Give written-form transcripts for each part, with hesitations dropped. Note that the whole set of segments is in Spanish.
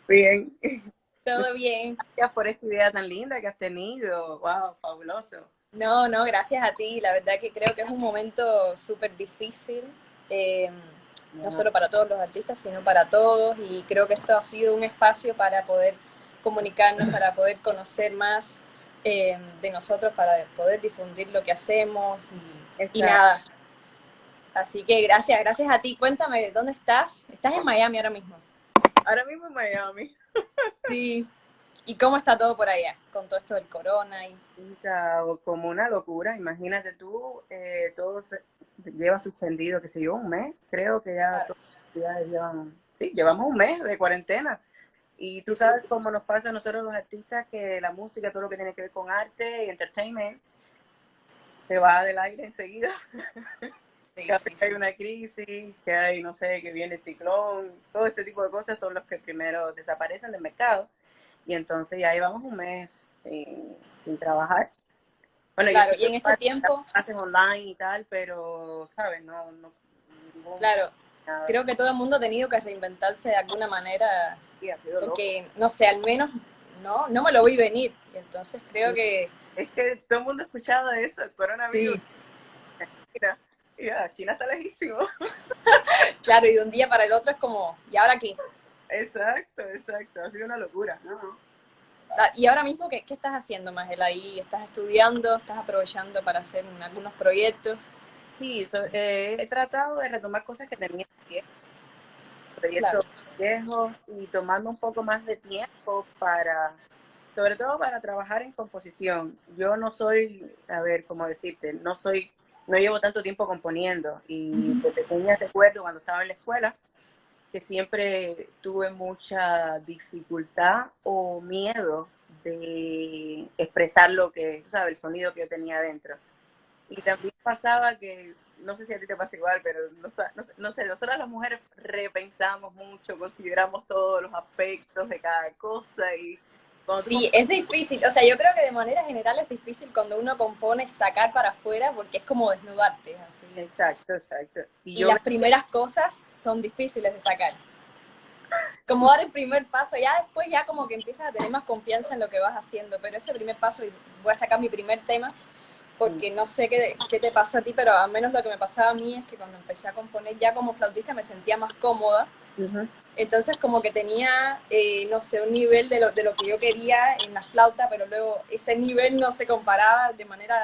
Bien. Todo bien. Gracias por esta idea tan linda que has tenido. Wow, fabuloso. No, no, gracias a ti. La verdad que creo que es un momento súper difícil, eh, no Ya, solo para todos los artistas, sino para todos. Y creo que esto ha sido un espacio para poder comunicarnos, para poder conocer más de nosotros, para poder difundir lo que hacemos y exacto. nada. Así que gracias a ti. Cuéntame, ¿dónde estás? Estás en Miami ahora mismo. Ahora mismo en Miami. Sí. ¿Y cómo está todo por allá? Con todo esto del corona y... Está como una locura. Imagínate tú, todo se lleva suspendido, que se lleva un mes. Creo que ya Claro. todas las actividades llevan, sí, llevamos un mes de cuarentena. Y tú Sí, sí. sabes cómo nos pasa a nosotros los artistas que la música, todo lo que tiene que ver con arte y entertainment, se va del aire enseguida. Sí, Cada vez sí, que hay sí. una crisis, que hay, no sé, que viene ciclón, todo este tipo de cosas son los que primero desaparecen del mercado. Y entonces ya llevamos un mes sin trabajar. Bueno, yo Claro, sé y que en este tiempo, hacen online y tal, pero, ¿sabes? No, ningún, claro, nada. creo que todo el mundo ha tenido que reinventarse de alguna manera, Sí, ha sido loco. porque, no sé, al menos no me lo vi venir. Y entonces creo que Es que todo el mundo ha escuchado de eso, el coronavirus. sí, Mira, ya, China está lejísimo. claro, y de un día para el otro es como, ¿y ahora qué? Exacto, exacto. Ha sido una locura. No. Ah, y ahora mismo, ¿qué estás haciendo, Magela? Ahí estás estudiando, estás aprovechando para hacer algunos proyectos. Sí, he tratado de retomar cosas que tenía Claro, proyectos viejos y tomando un poco más de tiempo para, sobre todo para trabajar en composición. Yo no soy, a ver, cómo decirte, no llevo tanto tiempo componiendo y de pequeña recuerdo cuando estaba en la escuela que siempre tuve mucha dificultad o miedo de expresar lo que, tú sabes, el sonido que yo tenía adentro. Y también pasaba que, no sé si a ti te pasa igual, pero no sé, nosotras las mujeres repensamos mucho, consideramos todos los aspectos de cada cosa y cuando tú sí, es difícil. O sea, yo creo que de manera general es difícil cuando uno compone sacar para afuera porque es como desnudarte, así. exacto, exacto. Y Y yo me las primeras cosas son difíciles de sacar. Como dar el primer paso, ya después ya como que empiezas a tener más confianza en lo que vas haciendo, pero ese primer paso, y voy a sacar mi primer tema, porque no sé qué te pasó a ti, pero al menos lo que me pasaba a mí es que cuando empecé a componer ya como flautista me sentía más cómoda, uh-huh. entonces como que tenía, no sé, un nivel de lo que yo quería en la flauta, pero luego ese nivel no se comparaba de manera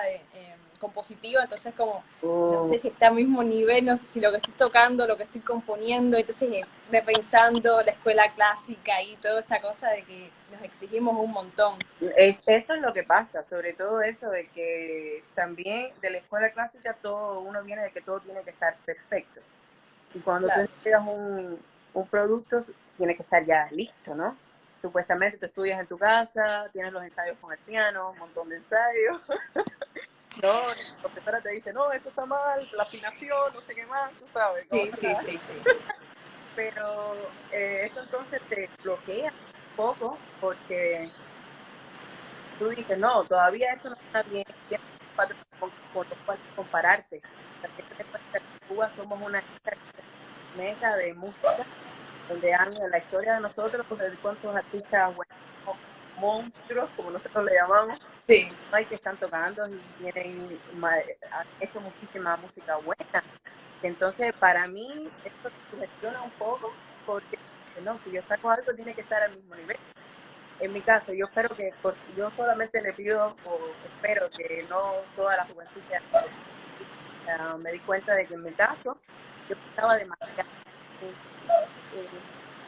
compositiva, entonces como no sé si está al mismo nivel, no sé si lo que estoy tocando, lo que estoy componiendo, entonces repensando la escuela clásica y toda esta cosa de que nos exigimos un montón. Eso es lo que pasa, sobre todo eso de que también de la escuela clásica todo uno viene de que todo tiene que estar perfecto. Y cuando tú Claro. entregas un producto, tiene que estar ya listo, ¿no? Supuestamente tú estudias en tu casa, tienes los ensayos con el piano, un montón de ensayos, ¿no? La profesora te dice, no, esto está mal, la afinación, no sé qué más, tú sabes, Sí, cosas. sí, sí, sí. Pero eso entonces te bloquea un poco porque tú dices, no, todavía esto no está bien, tienes patrones con los cuales compararte. También te das cuenta que en Cuba somos una isla mega de música donde han en la historia de nosotros, de cuántos artistas buenos, monstruos, como nosotros le llamamos, Sí, hay que están tocando y tienen han hecho muchísima música buena. Entonces, para mí, esto me sugestiona un poco, porque no, si yo saco algo, tiene que estar al mismo nivel. En mi caso, yo espero que, yo solamente le pido o espero que no toda la juventud sea así. Me di cuenta de que en mi caso, yo estaba demasiado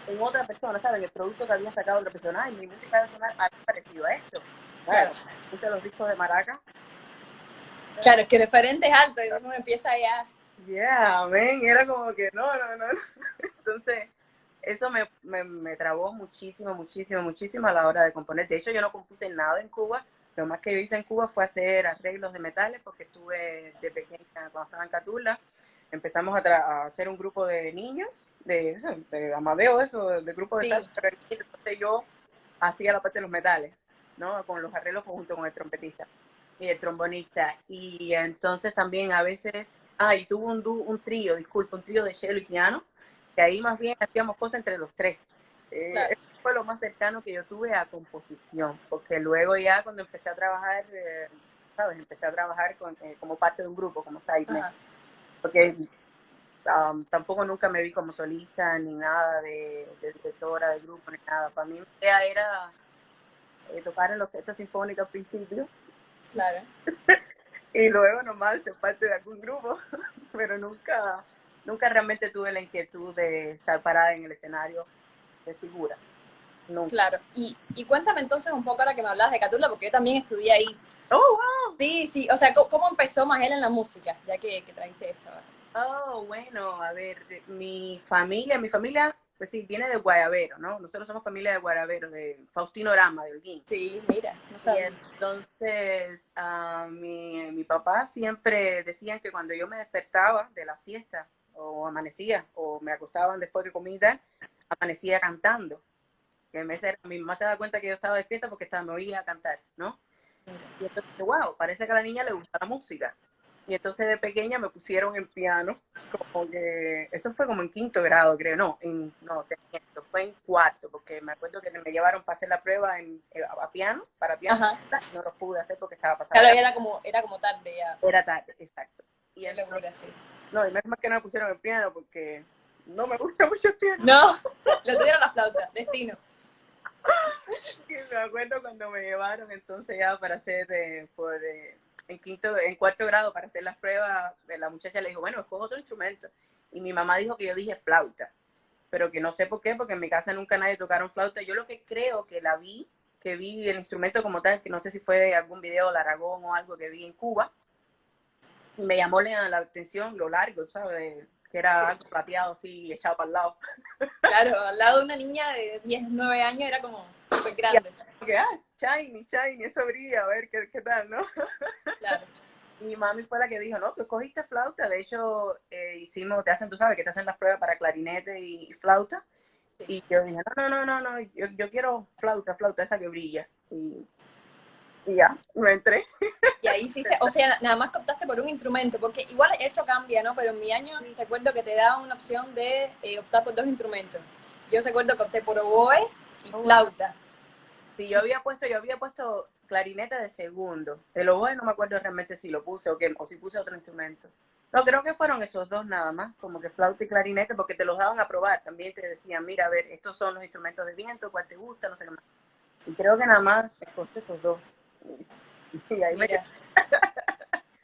en, en otra persona, ¿saben? El producto que había sacado otra persona, y mi música debe sonar algo parecido a esto. claro. Claro, escucha los discos de Maraca. Claro, es que el referente es alto y uno empieza ya. Yeah, man, era como que no. Entonces, eso me trabó muchísimo, muchísimo, muchísimo a la hora de componer. De hecho, yo no compuse nada en Cuba. Lo más que yo hice en Cuba fue hacer arreglos de metales, porque estuve de pequeña, cuando estaba en Catula, empezamos a hacer un grupo de niños, de Amadeo, eso, de grupo de Sí, salsa. Entonces yo hacía la parte de los metales, ¿no? Con los arreglos junto con el trompetista y el trombonista. Y entonces también a veces, y tuvo un trío, disculpa, un trío de cello y piano, que ahí más bien hacíamos cosas entre los tres. Claro. Eso fue lo más cercano que yo tuve a composición, porque luego ya cuando empecé a trabajar, ¿sabes? Empecé a trabajar como parte de un grupo, como sideman, Ajá. porque tampoco nunca me vi como solista ni nada de directora de grupo ni nada. Para mí mi idea era tocar en la orquesta sinfónica al principio Claro. y luego nomás ser parte de algún grupo, pero nunca realmente tuve la inquietud de estar parada en el escenario de figura, nunca. Claro. Y cuéntame entonces un poco ahora que me hablas de Caturla, porque yo también estudié ahí. Oh, wow. Sí, sí, o sea, ¿cómo empezó Magel en la música? Ya que trajiste esto. Oh, bueno, a ver, mi familia, pues sí, viene de Guayabero, ¿no? Nosotros somos familia de Guayabero, de Faustino Rama, de Holguín. Sí, mira, no Y sabía. entonces mi papá siempre decían que cuando yo me despertaba de la siesta, o amanecía, o me acostaban después de comida, amanecía cantando. Mi mamá se daba cuenta que yo estaba despierta porque me oía cantar, ¿no? Mira. Y entonces, wow, parece que a la niña le gusta la música. Y entonces de pequeña me pusieron en piano, como que, eso fue como en quinto grado, creo, no, fue en cuarto, porque me acuerdo que me llevaron para hacer la prueba para piano, Ajá. no lo pude hacer porque estaba pasada Claro, de era como tarde ya. era tarde, exacto. Y Qué entonces, locura, sí. no, y menos mal que no me pusieron en piano porque no me gusta mucho el piano. No, lo tuvieron la flauta, destino. Y me acuerdo cuando me llevaron entonces ya para hacer en cuarto grado para hacer las pruebas, la muchacha le dijo, bueno, escoge otro instrumento. Y mi mamá dijo que yo dije flauta, pero que no sé por qué, porque en mi casa nunca nadie tocaron flauta. Yo lo que creo que vi el instrumento como tal, que no sé si fue algún video de Aragón o algo que vi en Cuba, y me llamó la atención lo largo, ¿sabes? Que era Sí. algo plateado así, echado para el lado. Claro, al lado de una niña de 10, 9 años era como súper Y grande. que, shiny, eso brilla, a ver qué tal, ¿no? Claro, Mi mami fue la que dijo, no, tú cogiste flauta, de hecho tú sabes que te hacen las pruebas para clarinete y flauta, sí. y yo dije, no, yo quiero flauta, esa que brilla, y ya, me entré. Y ahí hiciste, o sea, nada más que optaste por un instrumento, porque igual eso cambia, ¿no? Pero en mi año recuerdo que te daban una opción de optar por 2 instrumentos. Yo recuerdo que opté por oboe y Oh, wow. flauta. Sí, Sí, yo había puesto clarinete de segundo, el oboe no me acuerdo realmente si lo puse o si puse otro instrumento. No, creo que fueron esos dos nada más, como que flauta y clarinete, porque te los daban a probar. También te decían, mira, a ver, estos son los instrumentos de viento, cuál te gusta, no sé qué más. Y creo que nada más escogí esos dos. Y ahí me quedé. mira.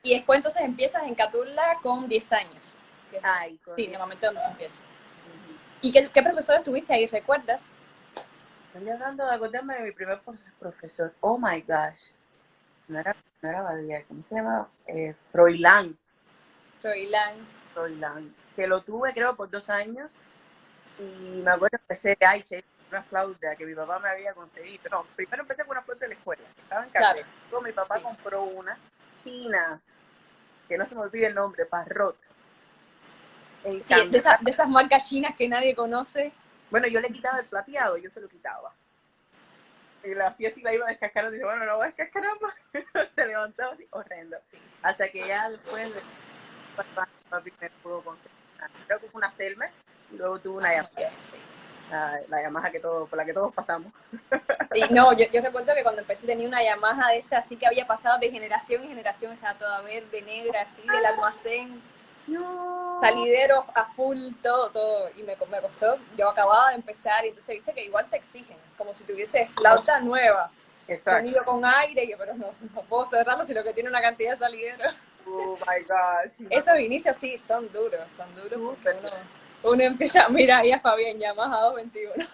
Y después entonces empiezas en Caturla con 10 años. Ay, con Sí, 10. normalmente donde se empieza. Uh-huh. ¿Y qué profesores tuviste ahí? ¿Recuerdas? Estoy tratando de acordarme de mi primer profesor. Oh my gosh. No era Badía, ¿cómo se llama? Froilán. Froilán. Froilán. Que lo tuve creo por 2 años. Y me acuerdo que empecé, una flauta que mi papá me había conseguido. No, primero empecé con una flauta de la escuela, que estaba en Claro, carrera. Luego mi papá sí. compró una china, que no se me olvide el nombre, Parrot. Sí, de, Encantada. de esas marcas chinas que nadie conoce. Bueno, yo le quitaba el plateado, yo se lo quitaba. Y la hacía así, la iba a descascar, y dice, bueno, no voy a descascar más. Se levantaba así, horrendo. Sí, sí. Hasta que ya después de papi me pudo conseguir. Creo que fue una Selmer, y luego tuve una Ah, Yamaha, ok, sí. la Yamaha por la que todos pasamos. Sí, no, yo recuerdo que cuando empecé tenía una Yamaha de esta, así que había pasado de generación en generación, estaba toda verde, negra, así, del almacén, No. salidero a full, todo, y me costó, yo acababa de empezar, y entonces viste que igual te exigen, como si tuviese flauta nueva, Exacto. sonido con aire, y yo, pero no puedo cerrarlo si lo que tiene una cantidad de salidero. Oh my God, sí me Esos acuerdo. inicios sí, son duros porque Súper. uno empieza, mira, ahí a Fabián, Yamaha 221.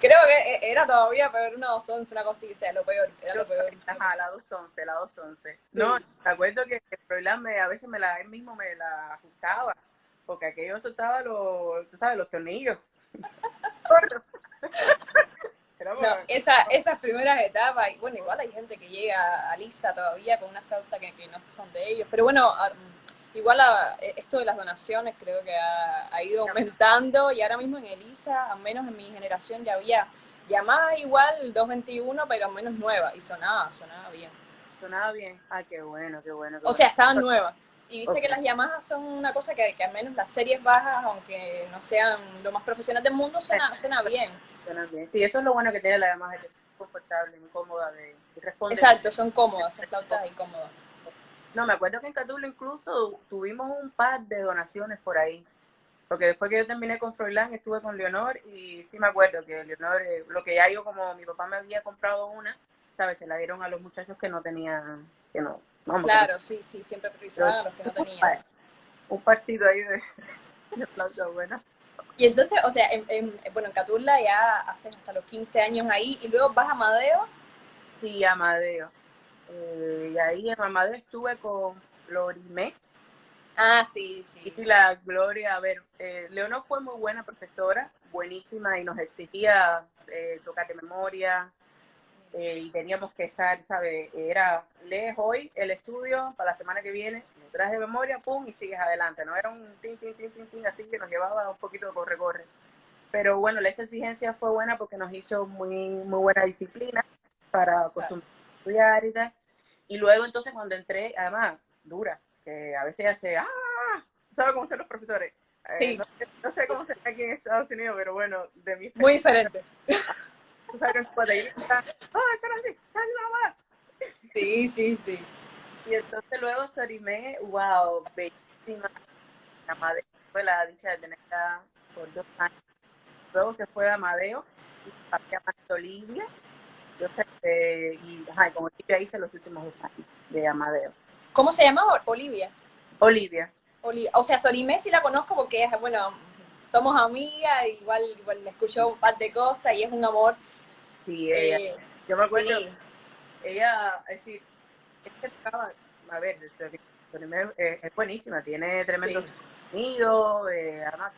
Creo que era todavía peor una 211, una cosilla, o sea, lo peor, era lo peor. Ajá, la 211. No, Sí, me acuerdo que el problema a veces él mismo me la ajustaba, porque aquello soltaba tú sabes, los tornillos. Era no, por- esas primeras etapas, y bueno, igual hay gente que llega a Lisa todavía con una flauta que no son de ellos, pero bueno, igual esto de las donaciones creo que ha ido aumentando y ahora mismo en Elisa, al menos en mi generación, ya había Yamaha igual 221, pero menos nueva, y sonaba bien. Sonaba bien. Ah, qué bueno, qué bueno, qué O bueno. sea, estaban nuevas. Y O viste que sea, las Yamaha son una cosa que al menos las series bajas, aunque no sean lo más profesional del mundo, suena bien. suena bien. Sí, eso es lo bueno que tiene la Yamaha, que es confortable, muy cómoda y responde bien. Exacto, son cómodas, son flautas y cómodas. No, me acuerdo que en Catulo incluso tuvimos un par de donaciones por ahí. Porque después que yo terminé con Froilán, estuve con Leonor y sí me acuerdo que Leonor, lo que ya yo, como mi papá me había comprado una, ¿sabes? Se la dieron a los muchachos que no tenían, que no, vamos, que no. Claro, sí, sí, siempre Pero priorizaban a los que no tenían. un parcito ahí de flauta buena. Y entonces, o sea, bueno, en Catula ya haces hasta los 15 años ahí, y luego vas a Amadeo. Sí, Amadeo. Y ahí en Amadeo estuve con Florimé Ah, sí, sí. y la Gloria. A ver, Leonor fue muy buena profesora, buenísima, y nos exigía tocar de memoria, y teníamos que estar, ¿sabes? Era, lees hoy el estudio para la semana que viene, lo traes de memoria, pum, y sigues adelante, ¿no? Era un tin, tin, tin, tin, tin, así que nos llevaba un poquito de corre-corre. Pero bueno, esa exigencia fue buena porque nos hizo muy buena disciplina para Claro. acostumbrarnos a estudiar y tal. Y luego entonces cuando entré, además, dura, que a veces hace, ¡ah! ¿Sabes cómo son los profesores? Sí, No sé cómo será aquí en Estados Unidos, pero bueno, de mi muy experiencia, diferente. tú sabes que cuando grita, ¡oh, eso no es así! ¡Casi no va! Sí, sí, sí. Y entonces luego Sorimé, wow, bellísima, la madre, fue la dicha de tenerla por 2 años. Luego se fue a Amadeo y pasé a Olivia. Yo y, ajá, con Olivia hice los últimos 2 años de Amadeo. ¿Cómo se llama? Olivia. Olivia. O sea, Sorimé sí la conozco porque es, bueno, somos amigas, igual me escuchó un par de cosas y es un amor. Sí, ella. Eh, Yo me acuerdo, sí, ella, es decir, es que tocaba, a ver, es buenísima, tiene tremendo sí. sonido, además,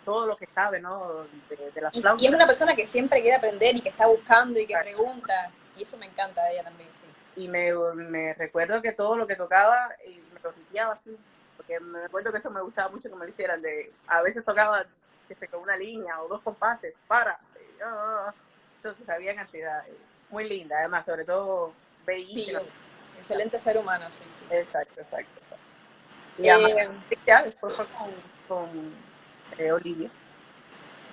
todo lo que sabe, ¿no? De la Y es flauta. una persona que siempre quiere aprender y que está buscando y que pregunta. Y eso me encanta de ella también, sí. Y me recuerdo que todo lo que tocaba me lo ripiaba así, porque me recuerdo que eso me gustaba mucho que me lo hicieran, a veces tocaba que se con una línea o dos compases, entonces había cantidad, muy linda, además, sobre todo Sí, bellísima. un excelente ser humano, sí, sí. Exacto, exacto, exacto. Y además, Eh, ya después fue con Olivia.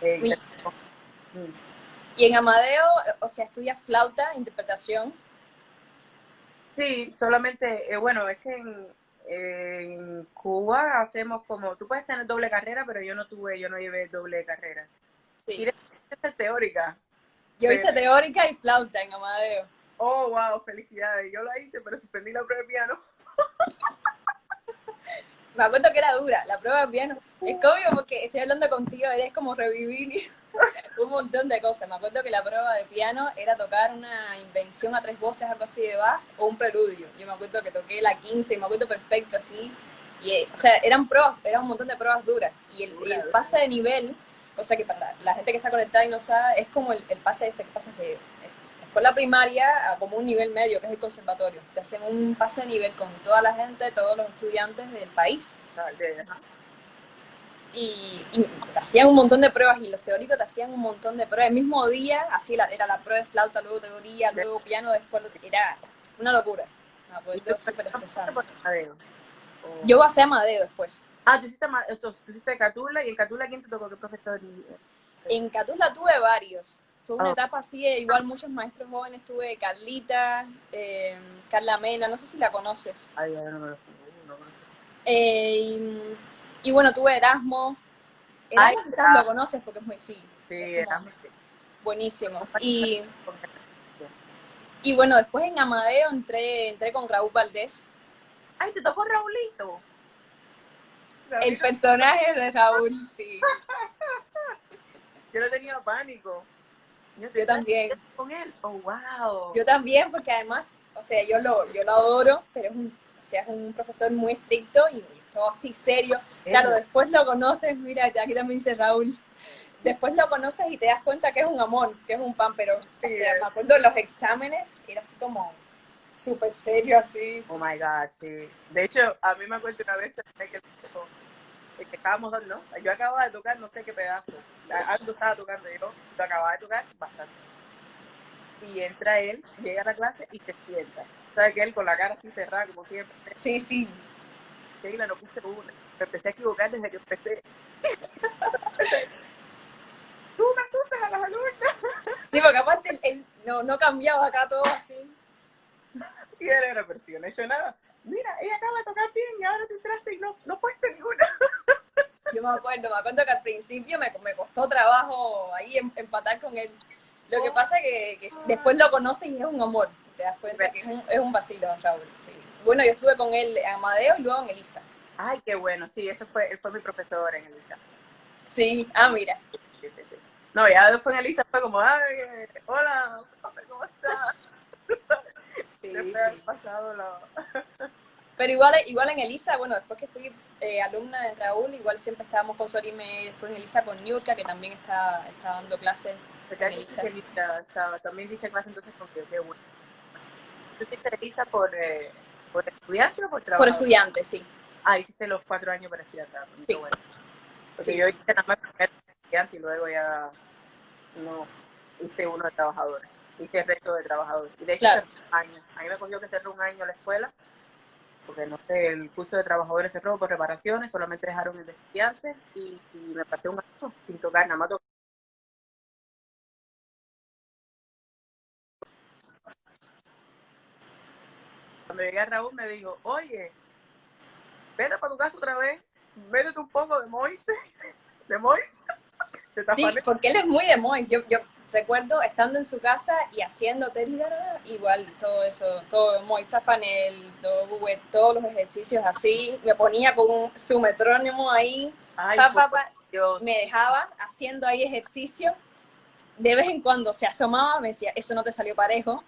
Eh, y, mm. y en Amadeo, o sea, estudias flauta, interpretación. Sí, solamente, bueno, es que en Cuba hacemos como, tú puedes tener doble carrera, pero yo no llevé doble carrera. Sí. Quiere ser teórica, Yo pero, hice teórica y flauta en Amadeo. oh, wow, felicidades. Yo la hice, pero suspendí la prueba de piano. Me acuerdo que era dura, la prueba de piano. Es cómico porque estoy hablando contigo, eres como revivir un montón de cosas. Me acuerdo que la prueba de piano era tocar una invención a tres voces, algo así de Bach, o un preludio. Yo me acuerdo que toqué la 15 y me acuerdo perfecto así. Y, o sea, eran pruebas, era un montón de pruebas duras. Y el pase de nivel, o sea que para la gente que está conectada y no sabe, es como el pase este que pasas de escuela primaria a como un nivel medio, que es el conservatorio. Te hacen un pase de nivel con toda la gente, todos los estudiantes del país. Ajá. Y te hacían un montón de pruebas y los teóricos te hacían un montón de pruebas. El mismo día, así era la prueba de flauta, luego teoría, luego piano, después era una locura. Me Y tú acuerdo súper pasaste estresante. por Amadeo. Yo pasé a Amadeo después. Tú hiciste Catula, y en Catula, ¿quién te tocó? ¿Qué profesor? En Catula tuve varios. Fue una Oh, etapa así, igual muchos maestros jóvenes. Tuve Carlita, Carla Mena, no sé si la conoces. ay, no me lo no, no. Eh, y bueno, tuve Erasmo. Ay, Erasmo quizás lo conoces porque es muy, sí, sí, es como éramos buenísimo. compañeros. Y bueno, después en Amadeo entré con Raúl Valdés. Ay, te tocó Raulito. El Raulito, personaje de Raúl, sí, yo le tenía pánico. yo ¿Sabes también. con él? Oh, wow. Yo también, porque además, o sea, yo lo adoro, pero o sea, es un profesor muy estricto y todo así serio. ¿En Claro, serio? después lo conoces, mira, aquí también dice Raúl, después lo conoces y te das cuenta que es un amor, que es un pan, pero, Sí, o sea, me acuerdo de los exámenes, era así como súper serio, así. oh my God, sí. De hecho, a mí me acuerdo una vez que estábamos dando, ¿no? Yo acababa de tocar no sé qué pedazo. Algo estaba tocando yo, lo acababa de tocar bastante. Y entra él, llega a la clase y se sienta. ¿Sabes que él con la cara así cerrada, como siempre? Sí, sí, Sheila, no puse una. Me empecé a equivocar desde que empecé. Tú me asustas a las alumnas. Sí, porque aparte él no cambiaba acá todo así. Y él era, pero si yo no he hecho nada. Mira, ella acaba de tocar bien y ahora te entraste y no he puesto ninguna. Yo me acuerdo que al principio me costó trabajo ahí empatar con él. Lo que pasa es que después lo conoces y es un amor. Te das cuenta que es un vacilo, Raúl. Sí. Bueno, yo estuve con él en Amadeo y luego en Elisa. Ay, qué bueno, sí, él fue mi profesor en Elisa. Sí, mira. Sí. No, ya después en Elisa fue como, ay, hola, ¿cómo estás? Sí, Después pasado Pero igual en Elisa, bueno, después que fui alumna de Raúl, igual siempre estábamos con Sorime, después en Elisa con Niurka, que también está dando clases en Elisa. También dice clase entonces con qué bueno. ¿Tú hiciste Elisa por estudiante o por trabajo? Por estudiante, sí. Hiciste los 4 años para estudiar. Sí. Bueno. Porque yo hice nada más primero estudiante y luego ya no hice uno de trabajadores. Hice el resto de trabajadores. Y de hecho, cerró un año. A mí me cogió que cerró un año la escuela, porque no sé, el curso de trabajadores cerró por reparaciones, solamente dejaron el de estudiantes y me pasé un año sin tocar, nada más tocar. Cuando llegué a Raúl me dijo, oye, vete para tu casa otra vez, métete un poco de Moise, Sí, porque él es muy de Mois. Yo recuerdo estando en su casa y haciendo igual todo eso, todo Moisa Panel, todo Google, todos los ejercicios así. Me ponía con su metrónomo ahí, me dejaba haciendo ahí ejercicio. De vez en cuando se asomaba, me decía, eso no te salió parejo.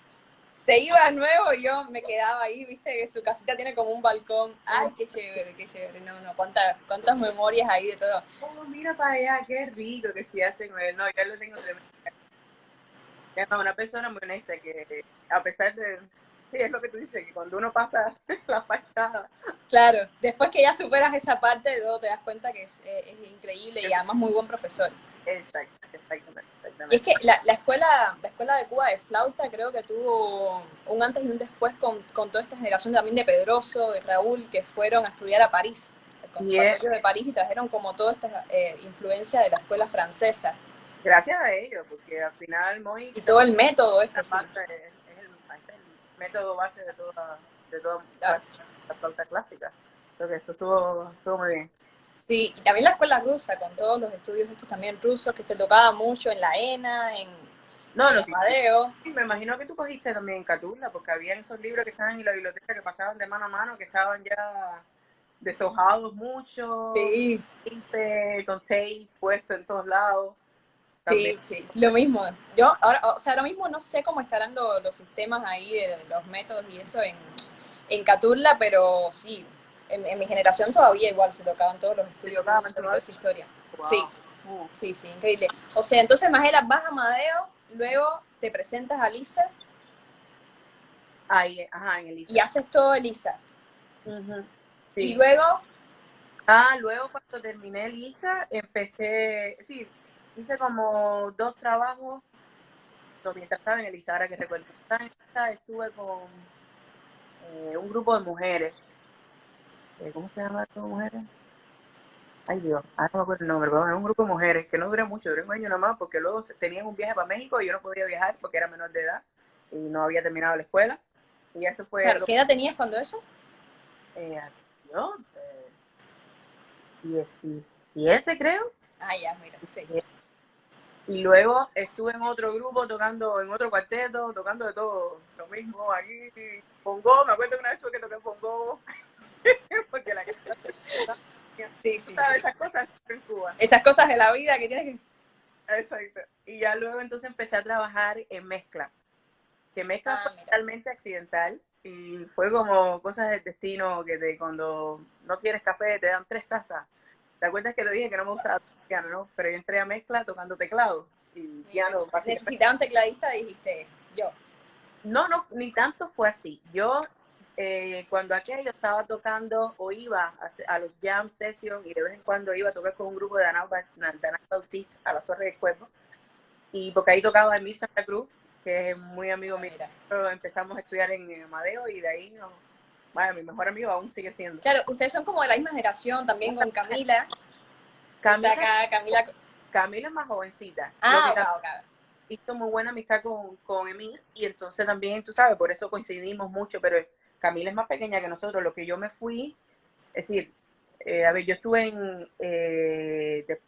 Se iba de nuevo y yo me quedaba ahí, viste que su casita tiene como un balcón. Ay, qué chévere. No, cuántas memorias ahí de todo. Oh, mira para allá, qué rico que sí hacen. No, yo lo tengo tremendo. Es una persona muy honesta que, a pesar de, sí, es lo que tú dices, que cuando uno pasa la fachada. Claro, después que ya superas esa parte, luego te das cuenta que es increíble y además muy buen profesor. Exactamente. Y es que la escuela de Cuba de flauta creo que tuvo un antes y un después con toda esta generación también de Pedroso, de Raúl, que fueron a estudiar a París, al Conservatorio de París, y trajeron como toda esta influencia de la escuela francesa. Gracias a ellos, porque al final y todo el método sí. Es el método base de toda la flauta clásica. Entonces, eso estuvo muy bien. Sí, y también la escuela rusa, con todos los estudios estos también rusos, que se tocaba mucho en la ENA, en Amadeo. Sí, me imagino que tú cogiste también en Catula, porque había esos libros que estaban en la biblioteca que pasaban de mano a mano, que estaban ya deshojados mucho, Sí. Con tape puesto en todos lados. También. Sí, lo mismo. Yo ahora mismo no sé cómo estarán los sistemas ahí, los métodos y eso en Catula, pero sí, en mi generación todavía igual se tocaban todos los estudios de esa historia. Wow. Sí, increíble. O sea, entonces, Magela, vas a Amadeo, luego te presentas a Lisa. Ahí, en Elisa. Y haces todo Elisa. Sí. Y luego... luego cuando terminé Elisa, hice como 2 trabajos mientras estaba en Elisa, ahora que recuerdo. Estuve con un grupo de mujeres. ¿Cómo se llama las mujeres? Ay Dios, no me acuerdo el nombre, pero era un grupo de mujeres que no duré mucho, duré un año nada más, porque luego tenían un viaje para México y yo no podía viajar porque era menor de edad y no había terminado la escuela. Y eso fue... Claro, ¿qué edad tenías cuando eso? 17 creo. Ya, mira, sí. Y luego estuve en otro grupo tocando, en otro cuarteto, tocando de todo, lo mismo aquí, bongo, me acuerdo que una vez tuve que tocar bongo, porque la que sí. Esas cosas en Cuba. Esas cosas de la vida que tienes que... Exacto. Y ya luego entonces empecé a trabajar en mezcla, que mezcla fue totalmente accidental y fue como cosas del destino, que cuando no quieres café te dan 3 tazas. ¿Te acuerdas que te dije que no me gustaba el piano, no? Pero yo entré a mezcla tocando teclado y piano. Necesitaba un tecladista, dijiste yo. No, ni tanto fue así. Yo, cuando aquello estaba tocando o iba a los jam sessions y de vez en cuando iba a tocar con un grupo de Danao Bautista a la Torre del Cuervo, y porque ahí tocaba Emil Santa Cruz, que es muy amigo mío. Empezamos a estudiar en Amadeo y de ahí vaya, mi mejor amigo aún sigue siendo. Claro, ustedes son como de la misma generación también con Camila. Camila, Está acá, Camila. Camila es más jovencita. Lo Ah, que wow, claro. hizo muy buena amistad con Emil, y entonces también, tú sabes, por eso coincidimos mucho, pero Camila es más pequeña que nosotros. Lo que yo me fui, es decir, a ver, yo estuve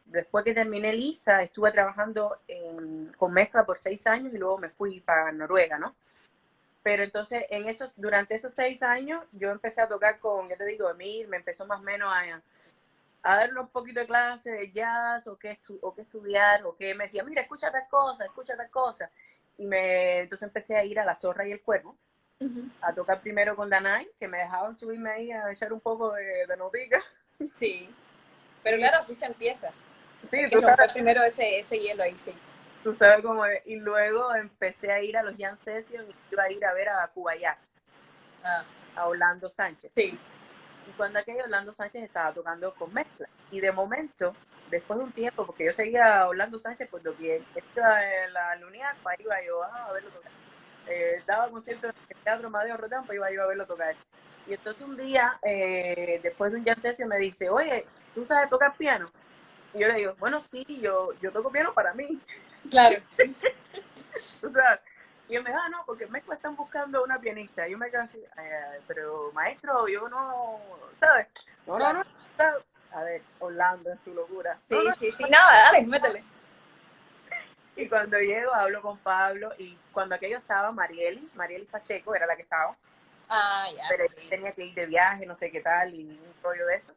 después que terminé Lisa, estuve trabajando con mezcla por 6 años y luego me fui para Noruega, ¿no? Pero entonces, durante esos 6 años, yo empecé a tocar con, ya te digo, Emil, me empezó más o menos a dar unos poquitos de clase de jazz, o qué estudiar, o qué me decía, mira, escucha tal cosa, escucha tal cosa. Entonces empecé a ir a La Zorra y el Cuervo, a tocar primero con Danai, que me dejaban subirme ahí a echar un poco de notica. Sí, pero Y claro, así se empieza. sí, Hay que romper primero ese hielo ahí, sí. tú sabes cómo es. Y luego empecé a ir a los Jam Sessions, y iba a ir a ver a Cuba Jazz, a Orlando Sánchez. Sí. Y cuando aquel Orlando Sánchez estaba tocando con mezcla. Y de momento, después de un tiempo, porque yo seguía a Orlando Sánchez por doquier, en la Luniac, para iba yo a verlo tocar. Daba conciertos en el Teatro Madeo Rotán, pues iba yo a verlo tocar. Y entonces un día, después de un jam session, me dice, oye, ¿tú sabes tocar piano? Y yo le digo, bueno, sí, yo toco piano para mí. Claro. O sea, y él me dijo, no, porque en Mezcla están buscando una pianista. Y yo me quedé así, pero maestro, yo no, ¿sabes? No, Claro. no. A ver, Orlando en su locura. Sí, No. sí, sí, nada, dale, métele. Y cuando llego, hablo con Pablo, y cuando aquello estaba Marielis Pacheco era la que estaba, Ah, ya, pero sí. tenía que ir de viaje, no sé qué tal, y un rollo de eso.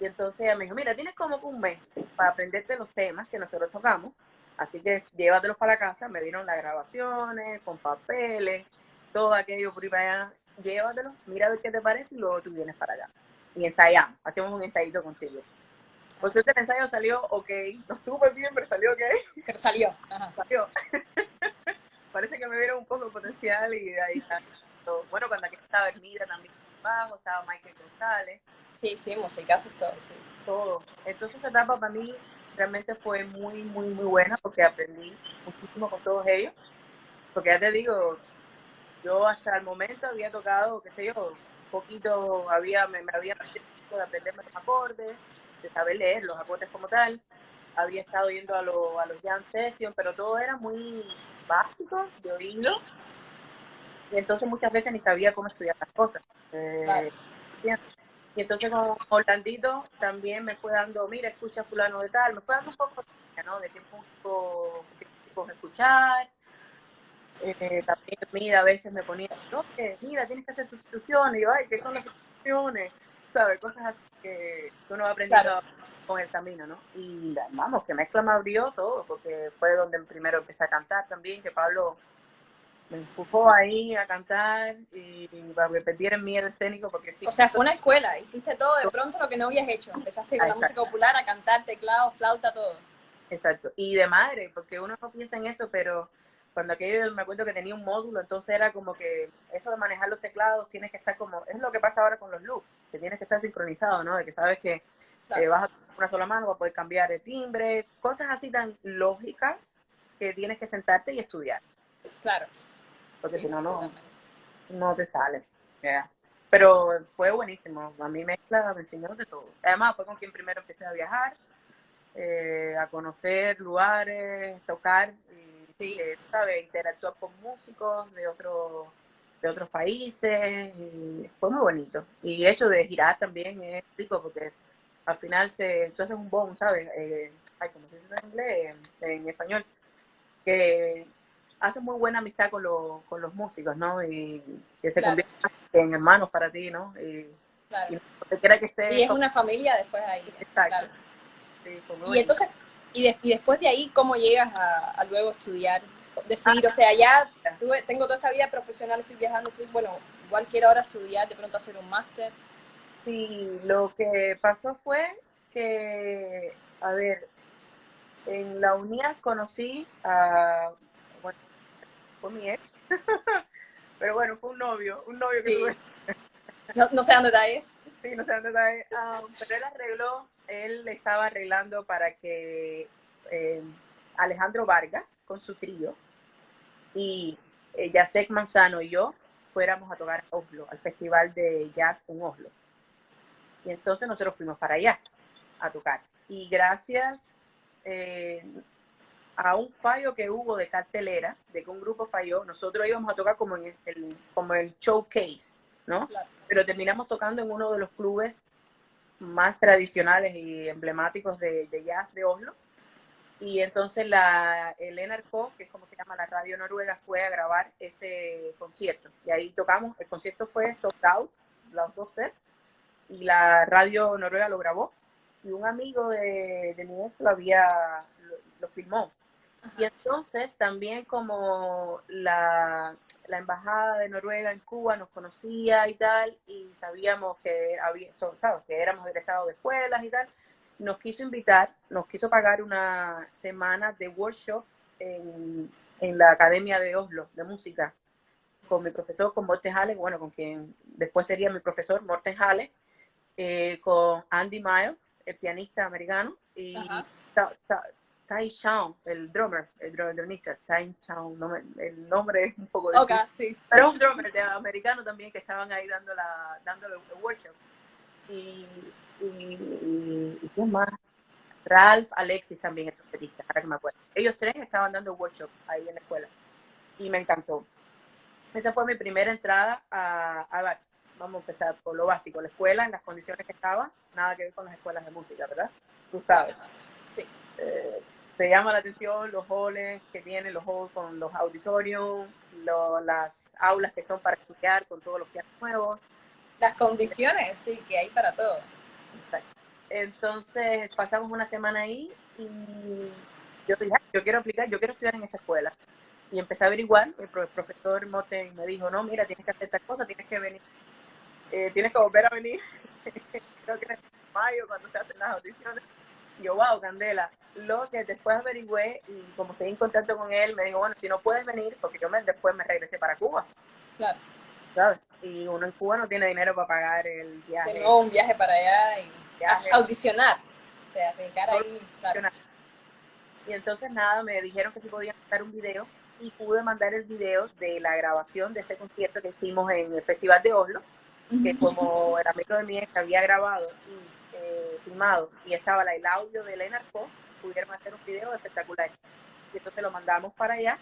Y entonces ella me dijo, mira, tienes como un mes para aprenderte los temas que nosotros tocamos, así que llévatelos para la casa. Me dieron las grabaciones, con papeles, todo aquello por ahí para allá. Llévatelos, mira a ver qué te parece, y luego tú vienes para acá. Y ensayamos, hacemos un ensayito contigo. Por suerte el ensayo salió ok, no súper bien, pero salió ok. Pero salió. Ajá. Salió. Parece que me vieron un poco de potencial, y de ahí salió. Bueno, cuando aquí estaba Hermida también bajo, estaba Michael González. Sí, sí, musicazos todo, sí. Todo. Entonces esa etapa para mí realmente fue muy, muy, muy buena, porque aprendí muchísimo con todos ellos. Porque ya te digo, yo hasta el momento había tocado, qué sé yo, un poquito, me había metido de aprenderme los acordes, de saber leer los acordes como tal. Había estado yendo a los jam sessions, pero todo era muy básico, de oído. Y entonces muchas veces ni sabía cómo estudiar las cosas. Claro. Y entonces con Orlandito también me fue dando, mira, escucha fulano de tal, me fue dando un poco de, ¿no? De qué músicos escuchar. También mira, a veces me ponía, no, mira, tienes que hacer sustituciones. Y yo, ay, ¿qué son las sustituciones? ¿Sabes? Cosas así que uno va aprendiendo Claro. con el camino, ¿no? Y vamos, que Mezcla me abrió todo, porque fue donde primero empecé a cantar también, que Pablo me empujó ahí a cantar, y para que perdiera el miedo escénico, porque sí. O sea, fue una escuela, hiciste todo de pronto lo que no habías hecho. Empezaste con la música Exacto, popular a cantar, teclado, flauta, todo. exacto. Y de madre, porque uno no piensa en eso, pero cuando aquello, me acuerdo que tenía un módulo, entonces era como que eso de manejar los teclados, tienes que estar como, es lo que pasa ahora con los loops, que tienes que estar sincronizado, ¿no? De que sabes que Claro. vas a una sola mano, vas a poder cambiar el timbre, cosas así tan lógicas, que tienes que sentarte y estudiar, Claro. porque Sí, si no, sí, totalmente. no te sale. Yeah. Pero fue buenísimo, a mí Mezcla me enseñó de todo. Además fue con quien primero empecé a viajar, a conocer lugares, tocar, y Sí, ¿sabes? Interactuar con músicos de otros países, y fue muy bonito. Y el hecho de girar también es rico, porque al final tú haces un bond, ¿sabes? Ay, ¿cómo se dice en inglés? En español, que haces muy buena amistad con los músicos, ¿no? Y que se claro, convierten en hermanos para ti, ¿no? claro. Y donde quiera que Y estés, es una familia después ahí, exacto. claro. Sí, fue muy Y bonito. entonces, y después de ahí, ¿cómo llegas a luego estudiar? Ah, Decidir, o sea, ya tengo toda esta vida profesional, estoy viajando, bueno, igual quiero ahora estudiar, de pronto hacer un máster. sí, lo que pasó fue que, a ver, en la UNIA conocí bueno, fue mi ex, pero bueno, fue un novio que Sí, tuve, no, no sé dónde detalles. sí, no sé dónde está, pero él estaba arreglando para que eh, Alejandro Vargas, con su trío, y Jacek Manzano y yo fuéramos a tocar a Oslo, al Festival de Jazz en Oslo. Y entonces nosotros fuimos para allá a tocar. Y gracias a un fallo que hubo de cartelera, de que un grupo falló, nosotros íbamos a tocar como en el showcase, ¿no? Claro. Pero terminamos tocando en uno de los clubes más tradicionales y emblemáticos de jazz de Oslo. Y entonces el NRK, que es como se llama la radio noruega, fue a grabar ese concierto. Y ahí tocamos, el concierto fue sold out, los 2 sets, y la radio noruega lo grabó. Y un amigo de mi ex lo filmó. Ajá. Y entonces también como la embajada de Noruega en Cuba nos conocía y tal, y sabíamos que ¿sabes? Que éramos egresados de escuelas y tal, nos quiso invitar, nos quiso pagar una semana de workshop en la Academia de Oslo de Música, con mi profesor, con Morten Halle, bueno, con quien después sería mi profesor, Morten Halle, con Andy Miles, el pianista americano, y Tai Shawn, el drummer, el dronista, Tai Shawn, el nombre es un poco difícil, okay, sí. Pero un drummer americano también que estaban ahí dándole el workshop. Y ¿quién más? Ralph, Alexis también es trompetista, ahora que me acuerdo. Ellos 3 estaban dando workshop ahí en la escuela y me encantó. Esa fue mi primera entrada a ver, vamos a empezar por lo básico. La escuela, en las condiciones que estaba, nada que ver con las escuelas de música, ¿verdad? Tú sabes. Sí. Te llama la atención los halls que tienen, los halls con los auditoriums, las aulas que son para estudiar con todos los pianos nuevos. Las condiciones, sí, que hay para todo. Exacto. Entonces pasamos una semana ahí y yo dije, yo quiero aplicar, yo quiero estudiar en esta escuela. Y empecé a averiguar, el profesor Moten me dijo, no, mira, tienes que hacer esta cosa, tienes que venir, tienes que volver a venir, creo que en mayo cuando se hacen las audiciones. Y yo, wow, candela. Lo que después averigüé y como seguí en contacto con él, me dijo, bueno, si no puedes venir, porque yo después me regresé para Cuba. Claro. ¿Sabes? Y uno en Cuba no tiene dinero para pagar el viaje. De nuevo un viaje para allá y audicionar, o sea, dedicar ahí, claro. Y entonces nada, me dijeron que sí podía mandar un video y pude mandar el video de la grabación de ese concierto que hicimos en el Festival de Oslo, que como el amigo de mi ex había grabado y filmado y estaba el audio de Lennart Poe, pudieron hacer un video espectacular. Y entonces lo mandamos para allá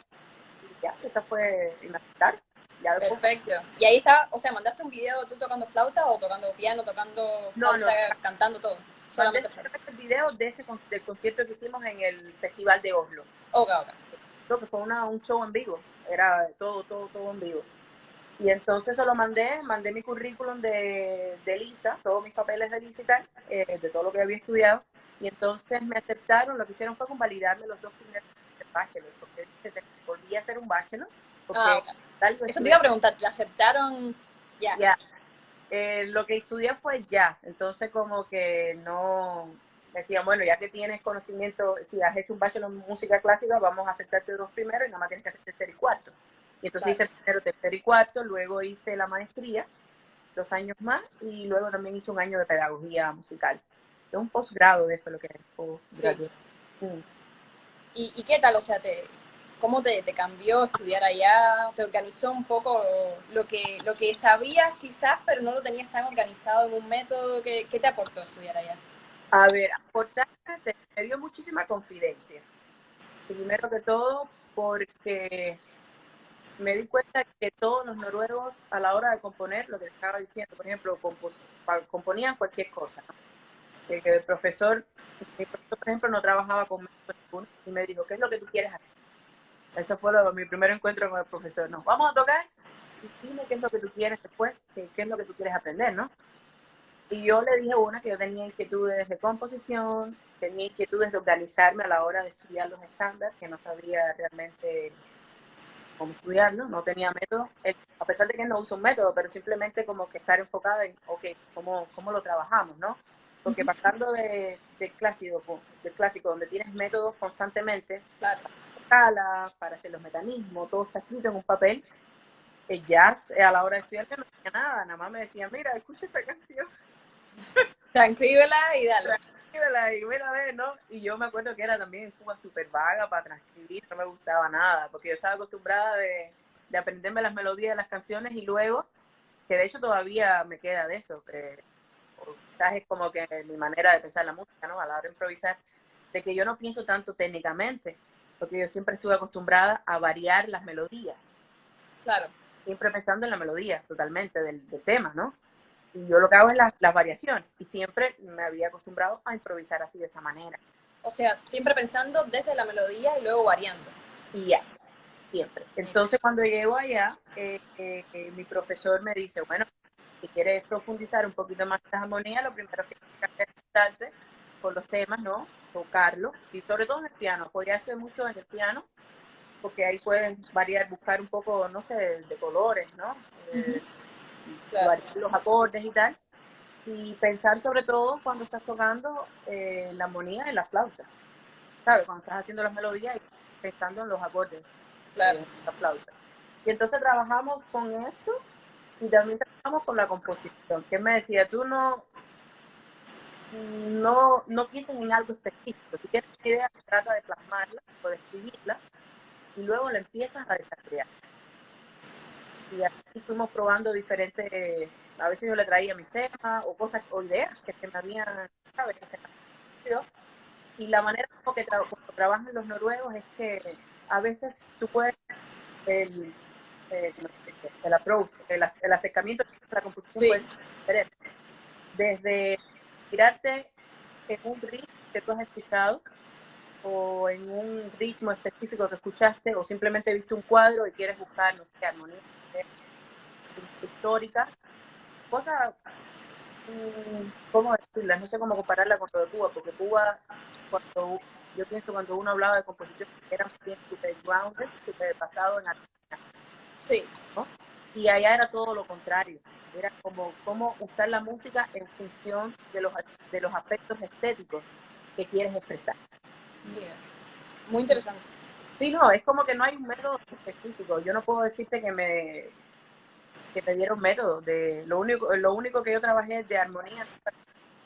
y ya, esa fue inacceptable. Perfecto. Y ahí está, o sea, ¿mandaste un video tú tocando flauta o tocando piano, tocando flauta, cantando todo? Solamente el video del concierto que hicimos en el Festival de Oslo. Ok. Creo que fue un show en vivo, era todo en vivo. Y entonces se lo mandé mi currículum de Lisa, todos mis papeles de Lisa y tal, de todo lo que había estudiado. Y entonces me aceptaron, lo que hicieron fue convalidarme los 2 primeros del bachelor, porque volví a hacer un bachelor. Porque eso te iba a preguntar, ¿te aceptaron ya? Ya. Lo que estudié fue jazz, entonces como que no, me decían, bueno, ya que tienes conocimiento, si has hecho un bachelor en música clásica, vamos a aceptarte 2 primeros y nada más tienes que hacer tercero y cuarto. Y entonces hice primero, tercero y cuarto, luego hice la maestría, 2 años más, y luego también hice un año de pedagogía musical. Es un posgrado de eso, lo que es posgrado. Sí. ¿Y qué tal? O sea, ¿cómo te cambió estudiar allá? ¿Te organizó un poco lo que sabías quizás, pero no lo tenías tan organizado en un método? ¿Qué te aportó estudiar allá? A ver, aportarme me dio muchísima confidencia. Primero que todo, porque me di cuenta que todos los noruegos a la hora de componer, lo que estaba diciendo, por ejemplo, componían cualquier cosa, ¿no? Que el profesor, por ejemplo, no trabajaba conmigo ninguno y me dijo, ¿qué es lo que tú quieres hacer? Ese fue mi primer encuentro con el profesor. No, vamos a tocar y dime qué es lo que tú quieres después, qué es lo que tú quieres aprender, ¿no? Y yo le dije que yo tenía inquietudes de composición, tenía inquietudes de organizarme a la hora de estudiar los estándares, que no sabía realmente cómo estudiarlo, no tenía método, a pesar de que no uso un método, pero simplemente como que estar enfocada en, cómo lo trabajamos, ¿no? Porque pasando del clásico donde tienes métodos constantemente, claro, escalas, para hacer los mecanismos, todo está escrito en un papel, el jazz a la hora de estudiar no tenía nada más me decía, mira, escucha esta canción. Transcríbela y dale. Y mira, a ver, ¿no? Y yo me acuerdo que era también en Cuba súper vaga para transcribir, no me gustaba nada, porque yo estaba acostumbrada de de aprenderme las melodías de las canciones y luego, que de hecho todavía me queda de eso, quizás es como que mi manera de pensar la música, ¿no? A la hora de improvisar, de que yo no pienso tanto técnicamente, porque yo siempre estuve acostumbrada a variar las melodías. Claro. Siempre pensando en la melodía totalmente del tema, ¿no? Y yo lo que hago es las variaciones y siempre me había acostumbrado a improvisar así de esa manera. O sea, siempre pensando desde la melodía y luego variando. Y ya, siempre. Entonces cuando llego allá, mi profesor me dice, bueno, si quieres profundizar un poquito más en las armonías, lo primero que tienes que hacer es sentarte con los temas, ¿no? Tocarlo, y sobre todo en el piano. Podría hacer mucho en el piano, porque ahí puedes variar, buscar un poco, no sé, de colores, ¿no? Claro. Variar los acordes y tal. Y pensar sobre todo cuando estás tocando la armonía en la flauta, ¿sabes? Cuando estás haciendo las melodías y pensando en los acordes Claro. de la flauta. Y entonces trabajamos con eso y también trabajamos con la composición, que me decía, tú no pienses en algo específico, si tienes una idea, trata de plasmarla o de escribirla y luego la empiezas a desarrollar. Y así fuimos probando diferentes, a veces yo le traía mis temas o cosas o ideas que se me habían, ¿sabes? Que se me habían ocurrido. Y la manera como que como trabajan los noruegos es que a veces tú puedes, el, el approach, el acercamiento a la composición Sí. puede ser diferente. Desde tirarte en un ritmo que tú has escuchado o en un ritmo específico que escuchaste o simplemente viste un cuadro y quieres buscar, no sé, armonía histórica, cosas, ¿cómo decirlas? No sé cómo compararla con lo de Cuba, porque Cuba, cuando yo pienso cuando uno hablaba de composición, era bien super grounded, super basado en armonía, Sí. ¿no? Y allá era todo lo contrario. Era como cómo usar la música en función de los aspectos estéticos que quieres expresar. Yeah. Muy interesante. Sí, no, es como que no hay un método específico. Yo no puedo decirte que me dieron método. Lo único que yo trabajé de armonía,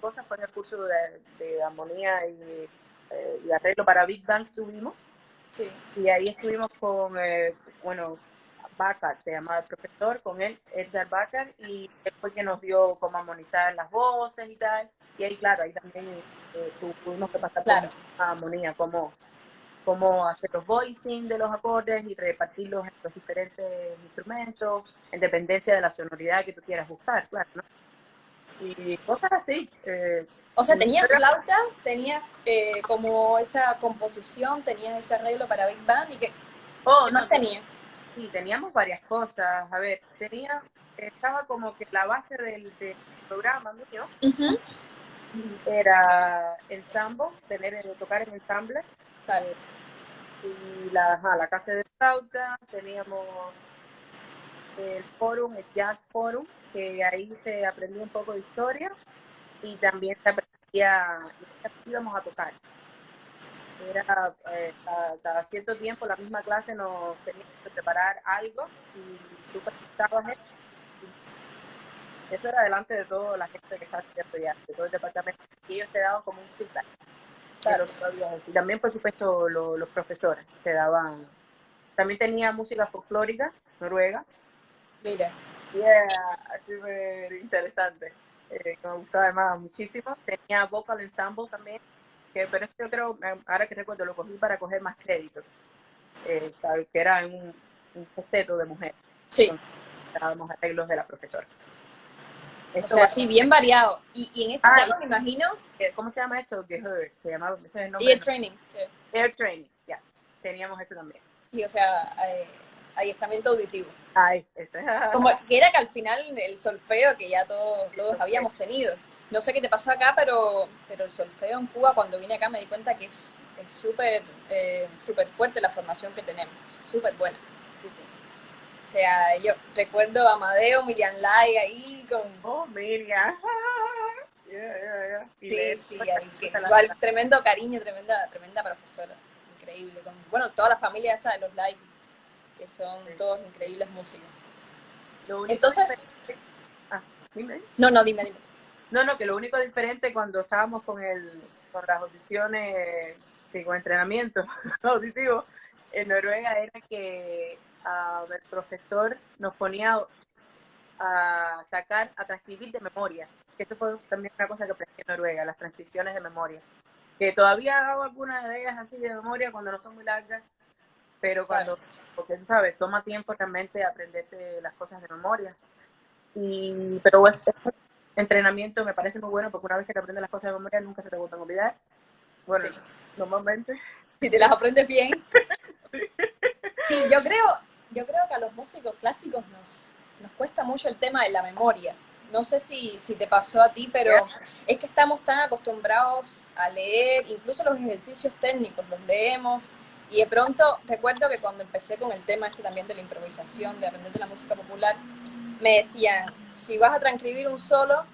cosas fue en el curso de armonía y arreglo para Big Bang que tuvimos. Sí. Y ahí estuvimos con, bueno, Bacar, se llamaba el profesor, con él, Edgar Bacar, y él fue que nos dio cómo armonizar las voces y tal. Y ahí, claro, ahí también tuvimos que pasar por Claro. mucha armonía, cómo hacer los voicing de los acordes y repartirlos en los diferentes instrumentos, en dependencia de la sonoridad que tú quieras buscar, claro, ¿no? Y cosas así. O sea, tenías flauta, tenías como esa composición, tenías ese arreglo para Big Band y ¿qué más tenías? Sí, teníamos varias cosas. A ver, estaba como que la base del programa mío era ensamble, tocar en ensambles, Claro. y la clase de flauta, teníamos el forum, el jazz forum, que ahí se aprendía un poco de historia y también se aprendía, íbamos a tocar. Era cada cierto tiempo la misma clase nos teníamos que preparar algo y tú presentabas eso era delante de toda la gente que estaba estudiando ya, de todo el departamento, y ellos te daban como un feedback de Claro. lo que tú habías hecho. Y también, por supuesto, los profesores te daban. También tenía música folclórica, noruega. Mira. Yeah, súper interesante. Que me gustaba además muchísimo. Tenía vocal ensemble también, pero esto yo creo, ahora que recuerdo, lo cogí para coger más créditos, que era un sexteto de mujeres. Sí. Entonces, dábamos arreglos de la profesora. O Esto sea, sí, bien variado. Y en ese caso me imagino. ¿Cómo se llama esto? Gehör, se llamaba, ese es el nombre. Ear training. Air Training, ya. Teníamos eso también. Sí, o sea, adiestramiento auditivo. Ay, eso es. Como que era que al final el solfeo que ya todos habíamos tenido. No sé qué te pasó acá, pero el solfeo en Cuba, cuando vine acá, me di cuenta que es súper súper fuerte la formación que tenemos. Súper buena. Sí, sí. O sea, yo recuerdo a Amadeo, Miriam Lai ahí con... Oh, Miriam. Yeah. Sí, sí, igual tremendo cariño, tremenda profesora. Increíble. Bueno, toda la familia esa de los Lai, que son todos increíbles músicos. Entonces... Dime. No, dime. No, que lo único diferente cuando estábamos con las audiciones, con entrenamiento auditivo en Noruega era que el profesor nos ponía a sacar, a transcribir de memoria. Que esto fue también una cosa que aprendí en Noruega, las transcripciones de memoria. Que todavía hago algunas de ellas así de memoria cuando no son muy largas, pero cuando, porque tú sabes, toma tiempo realmente aprenderte las cosas de memoria. Pero es un entrenamiento, me parece muy bueno, porque una vez que te aprendes las cosas de memoria, nunca se te vuelven a olvidar. Bueno, sí. Normalmente. Si te las aprendes bien. Sí, yo creo que a los músicos clásicos nos cuesta mucho el tema de la memoria. No sé si te pasó a ti, pero es que estamos tan acostumbrados a leer, incluso los ejercicios técnicos los leemos, y de pronto recuerdo que cuando empecé con el tema este también de la improvisación, de aprender de la música popular, me decían, si vas a transcribir un solo,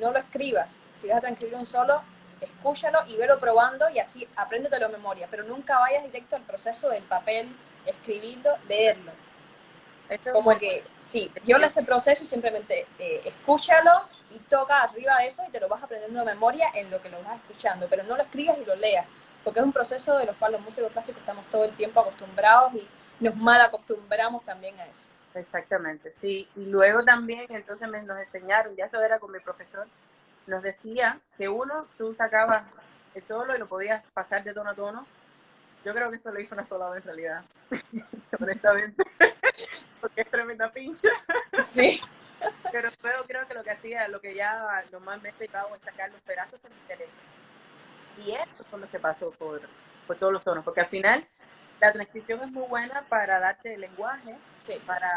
no lo escribas. Si vas a transcribir un solo, escúchalo y velo probando y así apréndetelo de memoria, pero nunca vayas directo al proceso del papel, escribirlo, leerlo. Como que, sí, viola ese proceso y simplemente escúchalo y toca arriba de eso y te lo vas aprendiendo de memoria en lo que lo vas escuchando, pero no lo escribas y lo leas, porque es un proceso de los cuales los músicos clásicos estamos todo el tiempo acostumbrados y nos mal acostumbramos también a eso. Exactamente, sí. Y luego también, entonces nos enseñaron, ya eso era con mi profesor, nos decía que tú sacabas el solo y lo podías pasar de tono a tono. Yo creo que eso lo hizo una sola vez en realidad, honestamente, porque es tremenda pincha. Sí. Pero luego creo que lo que hacía, lo que ya normalmente hago es sacar los pedazos que me interesan. Y eso fue lo que pasó por todos los tonos, porque al final la transcripción es muy buena para darte el lenguaje, sí, para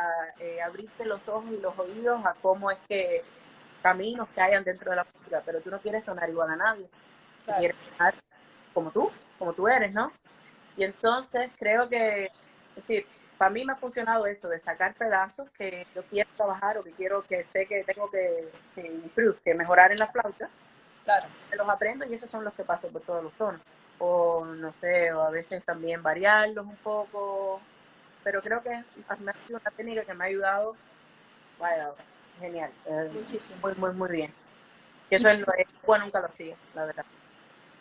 abrirte los ojos y los oídos a cómo es que caminos que hayan dentro de la música, pero tú no quieres sonar igual a nadie, claro. quieres sonar como tú eres, ¿no? Y entonces creo que, es decir, para mí me ha funcionado eso, de sacar pedazos que yo quiero trabajar o que sé que tengo que mejorar en la flauta. Claro. Me los aprendo y esos son los que paso por todos los tonos. O no sé, o a veces también variarlos un poco. Pero creo que me ha sido una técnica que me ha ayudado. Vaya, genial. Muchísimo. Muy, muy, muy bien. Y eso es bueno, nunca lo hacía, la verdad.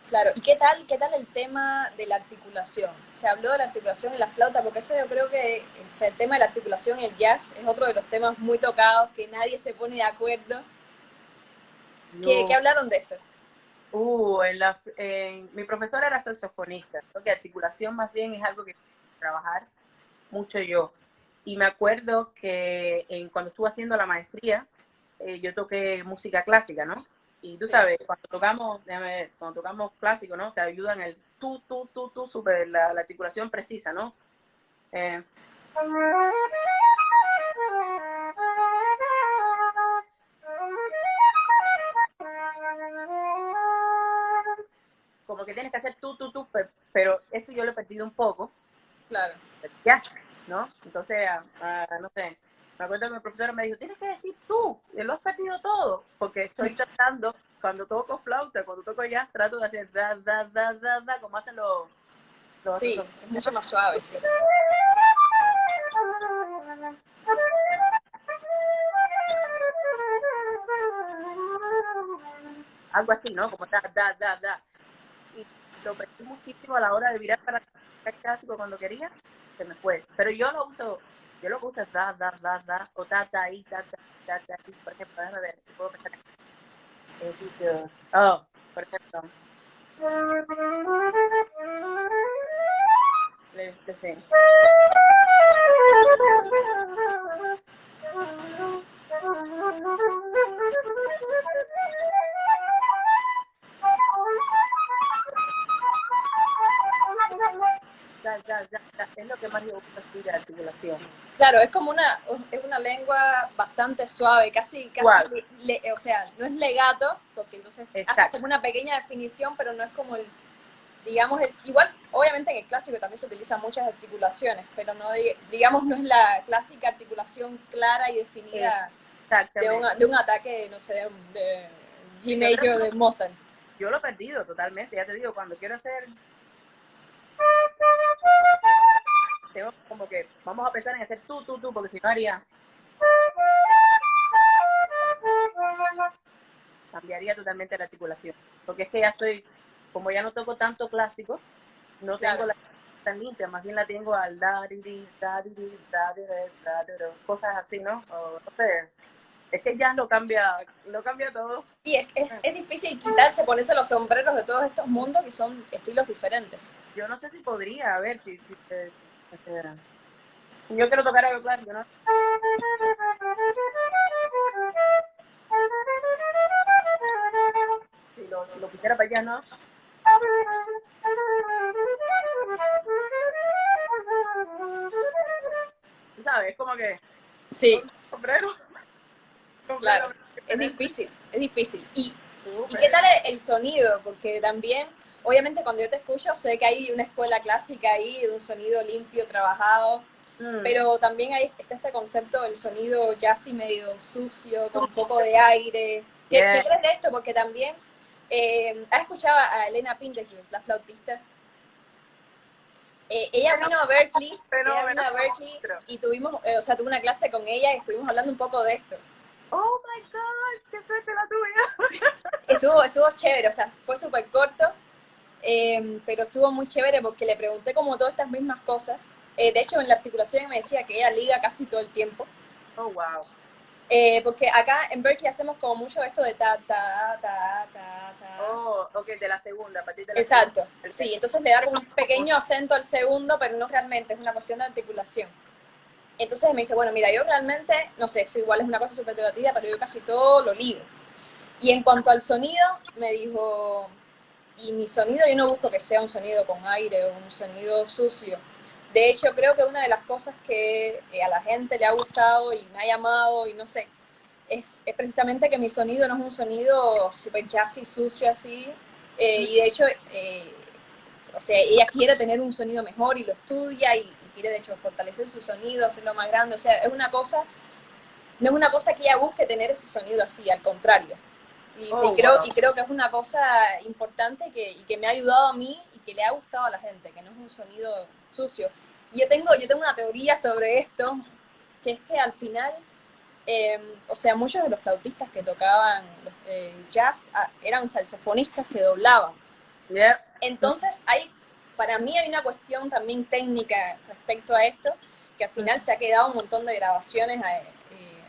Claro, ¿y qué tal el tema de la articulación? Se habló de la articulación en la flauta, porque eso yo creo que el tema de la articulación en el jazz es otro de los temas muy tocados, que nadie se pone de acuerdo. ¿Qué hablaron de eso? Mi profesora era saxofonista, que articulación más bien es algo que trabajar mucho yo. Y me acuerdo que cuando estuve haciendo la maestría, yo toqué música clásica, ¿no? Y tú sabes, cuando tocamos clásico, ¿no? Te ayudan el tú, super, la articulación precisa, ¿no? Como que tienes que hacer tú, pero eso yo lo he perdido un poco. Claro. Ya, ¿no? Entonces, no sé, me acuerdo que mi profesora me dijo, tienes que decir tú, y lo has perdido todo, porque estoy tratando, cuando toco flauta, cuando toco jazz, trato de hacer da, como hacen los sí, otros. Es mucho más suave, sí. Algo así, ¿no? Como da. Y lo perdí muchísimo a la hora de virar para el clásico cuando quería, se me fue. Pero yo lo uso es da, o ta, y, por ejemplo, déjame ver si puedo pensar en ejercicio. Por ejemplo. Sí. Ya. Es lo que más me gusta así de articulación. Claro, es una lengua bastante suave, casi o sea, no es legato, porque entonces haces como una pequeña definición, pero no es como digamos, igual, obviamente en el clásico también se utilizan muchas articulaciones, pero no, digamos, no es la clásica articulación clara y definida de un ataque, no sé, de G major de Mozart. Yo lo he perdido totalmente, ya te digo, cuando quiero hacer, tengo como que, vamos a pensar en hacer tú, porque si no haría, cambiaría totalmente la articulación, porque es que ya estoy, como ya no toco tanto clásico, no tengo tan limpia, más bien la tengo al da-di-di, da-di-di, da-di-di, da-di-di, cosas así, ¿no? O, no sé, es que ya lo cambia todo. Sí, es difícil quitarse, ponerse los sombreros de todos estos mundos que son estilos diferentes. Yo no sé si podría, a ver, yo quiero tocar algo clásico, ¿no? Si lo pusiera para allá, ¿no? Tú sabes, como que Sí, sombrero, claro, es diferente. difícil, es difícil. ¿Y qué tal el sonido? Porque también, obviamente cuando yo te escucho, sé que hay una escuela clásica ahí, de un sonido limpio, trabajado, pero también está este concepto del sonido jazzy medio sucio, con un poco de aire. ¿Qué crees de esto? Porque también, ¿has escuchado a Elena Pinderhughes, la flautista? Ella vino a Berkeley, y tuvimos, o sea, tuve una clase con ella y estuvimos hablando un poco de esto. Oh my God, qué suerte la tuya. Estuvo chévere, o sea, fue súper corto, pero estuvo muy chévere porque le pregunté como todas estas mismas cosas. De hecho, en la articulación me decía que ella liga casi todo el tiempo. Oh, wow. Porque acá en Berkeley hacemos como mucho esto de ta, ta, ta, ta, ta. Oh, ok, de la segunda, a partir de la Exacto, segunda. sí, entonces le da como un pequeño acento al segundo, pero no realmente, es una cuestión de articulación. Entonces me dice, bueno, mira, yo realmente, no sé, eso igual es una cosa súper debatida, pero yo casi todo lo ligo. Y en cuanto al sonido, me dijo, y mi sonido yo no busco que sea un sonido con aire o un sonido sucio. De hecho, creo que una de las cosas que a la gente le ha gustado y me ha llamado y no sé, es precisamente que mi sonido no es un sonido super jazzy, sucio así. Y de hecho, o sea, ella quiere tener un sonido mejor y lo estudia y quiere de hecho fortalecer su sonido, hacerlo más grande. O sea, es una cosa, no es una cosa que ella busque tener ese sonido así, al contrario. Y, sí, Oh, wow. creo que es una cosa importante y que me ha ayudado a mí y que le ha gustado a la gente, que no es un sonido sucio. Y yo tengo una teoría sobre esto, que es que al final, o sea, muchos de los flautistas que tocaban jazz eran saxofonistas que doblaban. Yeah. Entonces, para mí hay una cuestión también técnica respecto a esto, que al final se ha quedado un montón de grabaciones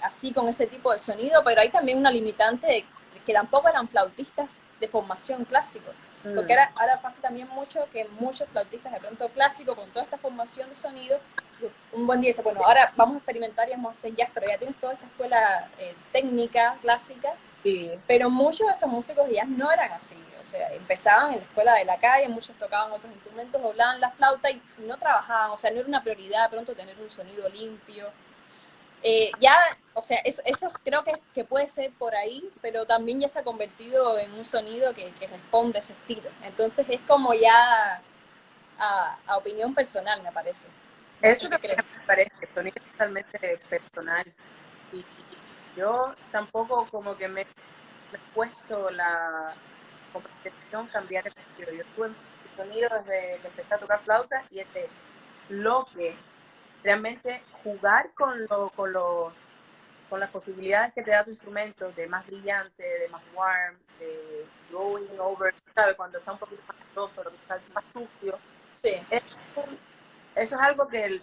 así con ese tipo de sonido, pero hay también una limitante de que tampoco eran flautistas de formación clásico. Porque ahora pasa también mucho que muchos flautistas de pronto clásicos, con toda esta formación de sonido, un buen día dice, bueno, ahora vamos a experimentar y vamos a hacer jazz, pero ya tienes toda esta escuela técnica, clásica, Sí. pero muchos de estos músicos de jazz no eran así, o sea, empezaban en la escuela de la calle, muchos tocaban otros instrumentos, doblaban la flauta y no trabajaban, o sea, no era una prioridad de pronto tener un sonido limpio. Ya, o sea, eso creo que puede ser por ahí, pero también ya se ha convertido en un sonido que responde a ese estilo. Entonces es como ya a opinión personal, me parece. No Eso sé qué también crees. me parece, sonido totalmente personal. Y yo tampoco como que me he puesto como intención cambiar ese estilo. Yo tuve mi sonido desde que empecé a tocar flauta y es eso. Lo que realmente jugar con las posibilidades que te da tu instrumento de más brillante, de más warm, de going over, ¿sabes? Cuando está un poquito más roso, lo que está más sucio. Sí, Eso es algo que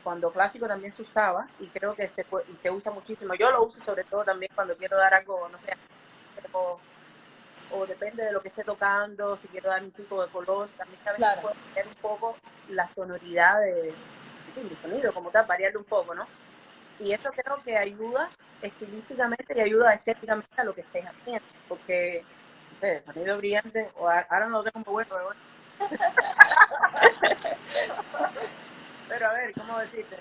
cuando clásico también se usaba y creo que se usa muchísimo. Yo lo uso sobre todo también cuando quiero dar algo, no sé, o depende de lo que esté tocando, si quiero dar un tipo de color, también a veces claro. puedo cambiar un poco la sonoridad mi sonido como tal, variarle un poco, ¿no? Y eso creo que ayuda estilísticamente y ayuda estéticamente a lo que estés haciendo, porque el sonido brillante, ahora no lo tengo muy bueno, pero bueno. Pero a ver, ¿cómo decirte?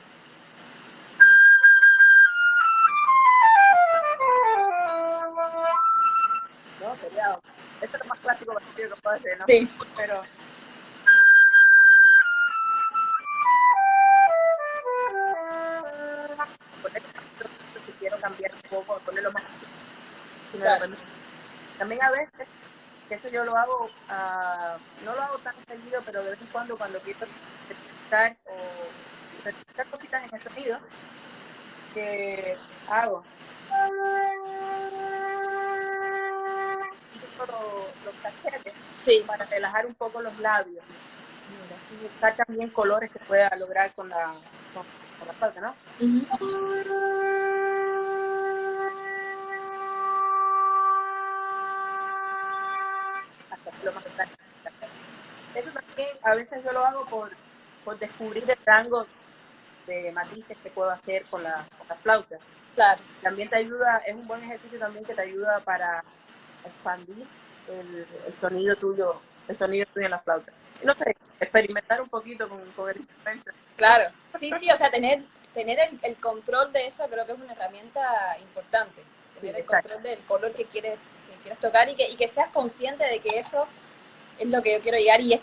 No, sería, esto es lo más clásico que puedo hacer, ¿no? Sí, Pero si quiero cambiar un poco, ponerlo más, si me lo claro. permite. También a veces, que eso yo lo hago, no lo hago tan seguido, pero de vez en cuando quiero detectar o detectar cositas en el sonido, que hago. Los cachetes Sí, para relajar un poco los labios. y buscar también colores que pueda lograr con la flauta, ¿no? Hasta que lo más exacto. Eso también a veces yo lo hago por descubrir el rango de matices que puedo hacer con la flauta. Claro. También te ayuda, es un buen ejercicio también que te ayuda para expandir el sonido tuyo en la flauta. Y no sé, experimentar un poquito con el instrumento. Claro, sí, o sea, tener el control de eso creo que es una herramienta importante. Tener Sí, el control del color que quieres tocar y que seas consciente de que eso es lo que yo quiero llegar y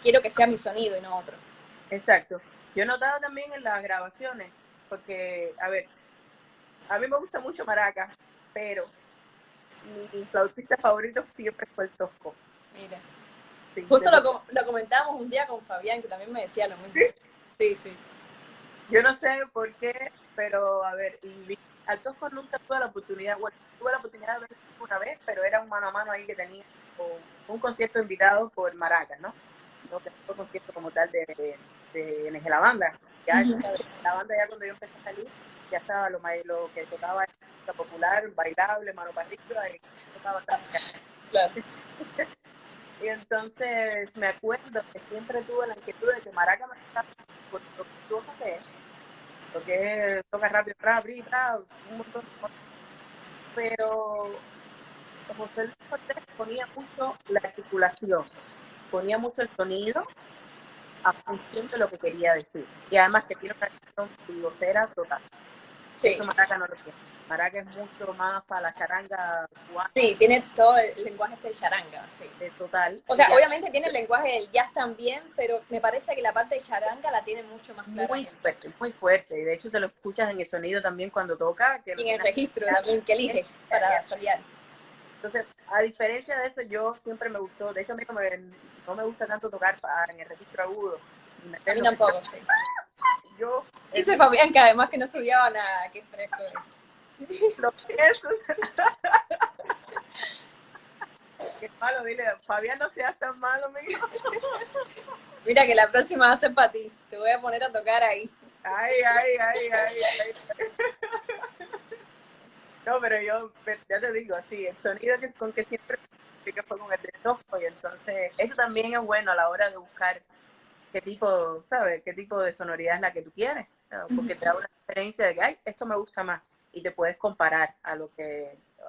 quiero que sea mi sonido y no otro. Exacto. Yo he notado también en las grabaciones, porque, a ver, a mí me gusta mucho maraca, pero mi flautista favorito siempre fue el Tosco. Mira. Sí, Justo lo comentábamos un día con Fabián, que también me decía lo mismo. Sí. Yo no sé por qué, pero a ver, y al Tosco nunca tuve la oportunidad, bueno, tuve la oportunidad de verlo una vez, pero era un mano a mano ahí que tenía un concierto invitado por maracas, ¿no? No que fue un concierto como tal de la banda. Ya la banda ya cuando yo empecé a salir, ya estaba lo que tocaba música popular, bailable, mano para arriba, y tocaba bastante. Claro. Y entonces me acuerdo que siempre tuve la inquietud de que maraca me gustaba por lo virtuosa que es, porque toca rápido, un montón de cosas. Pero José Luis Cortés ponía mucho la articulación, ponía mucho el sonido a función de lo que quería decir. Y además que tiene una acción vocera total. Sí. Eso Maraca no lo tiene. Maraca es mucho más para la charanga cubana. Sí, tiene todo el lenguaje de charanga, sí. Total. O sea, obviamente tiene el lenguaje del jazz también, pero me parece que la parte de charanga la tiene mucho más clara. Muy fuerte. Y de hecho te lo escuchas en el sonido también cuando toca. Que y en el registro también que elige para solear. Entonces, a diferencia de eso, yo siempre me gustó. De hecho, a mí no me gusta tanto tocar en el registro agudo. A mí tampoco, sí. Yo, dice Fabián que además que no estudiaba nada, qué fresco. Lo pienso. Qué malo, dile, Fabián, no seas tan malo, amigo. Mira que la próxima va a ser para ti. Te voy a poner a tocar ahí. Ay. No, pero yo ya te digo, sí, el sonido con que siempre que fue con el de Tosco, y entonces eso también es bueno a la hora de buscar qué tipo, ¿sabes? Qué tipo de sonoridad es la que tú quieres, ¿no? Porque te da una diferencia de que, ay, esto me gusta más, y te puedes comparar a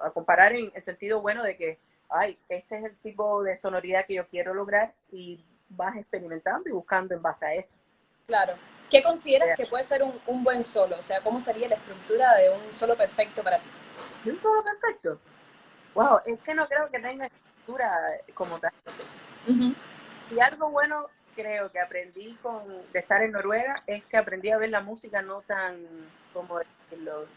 comparar en el sentido bueno de que, ay, este es el tipo de sonoridad que yo quiero lograr, y vas experimentando y buscando en base a eso. Claro. ¿Qué consideras que puede ser un buen solo? O sea, ¿cómo sería la estructura de un solo perfecto para ti? ¿Un solo perfecto? Wow, es que no creo que tenga estructura como tal. Y algo bueno creo que aprendí de estar en Noruega es que aprendí a ver la música no tan, como decirlo,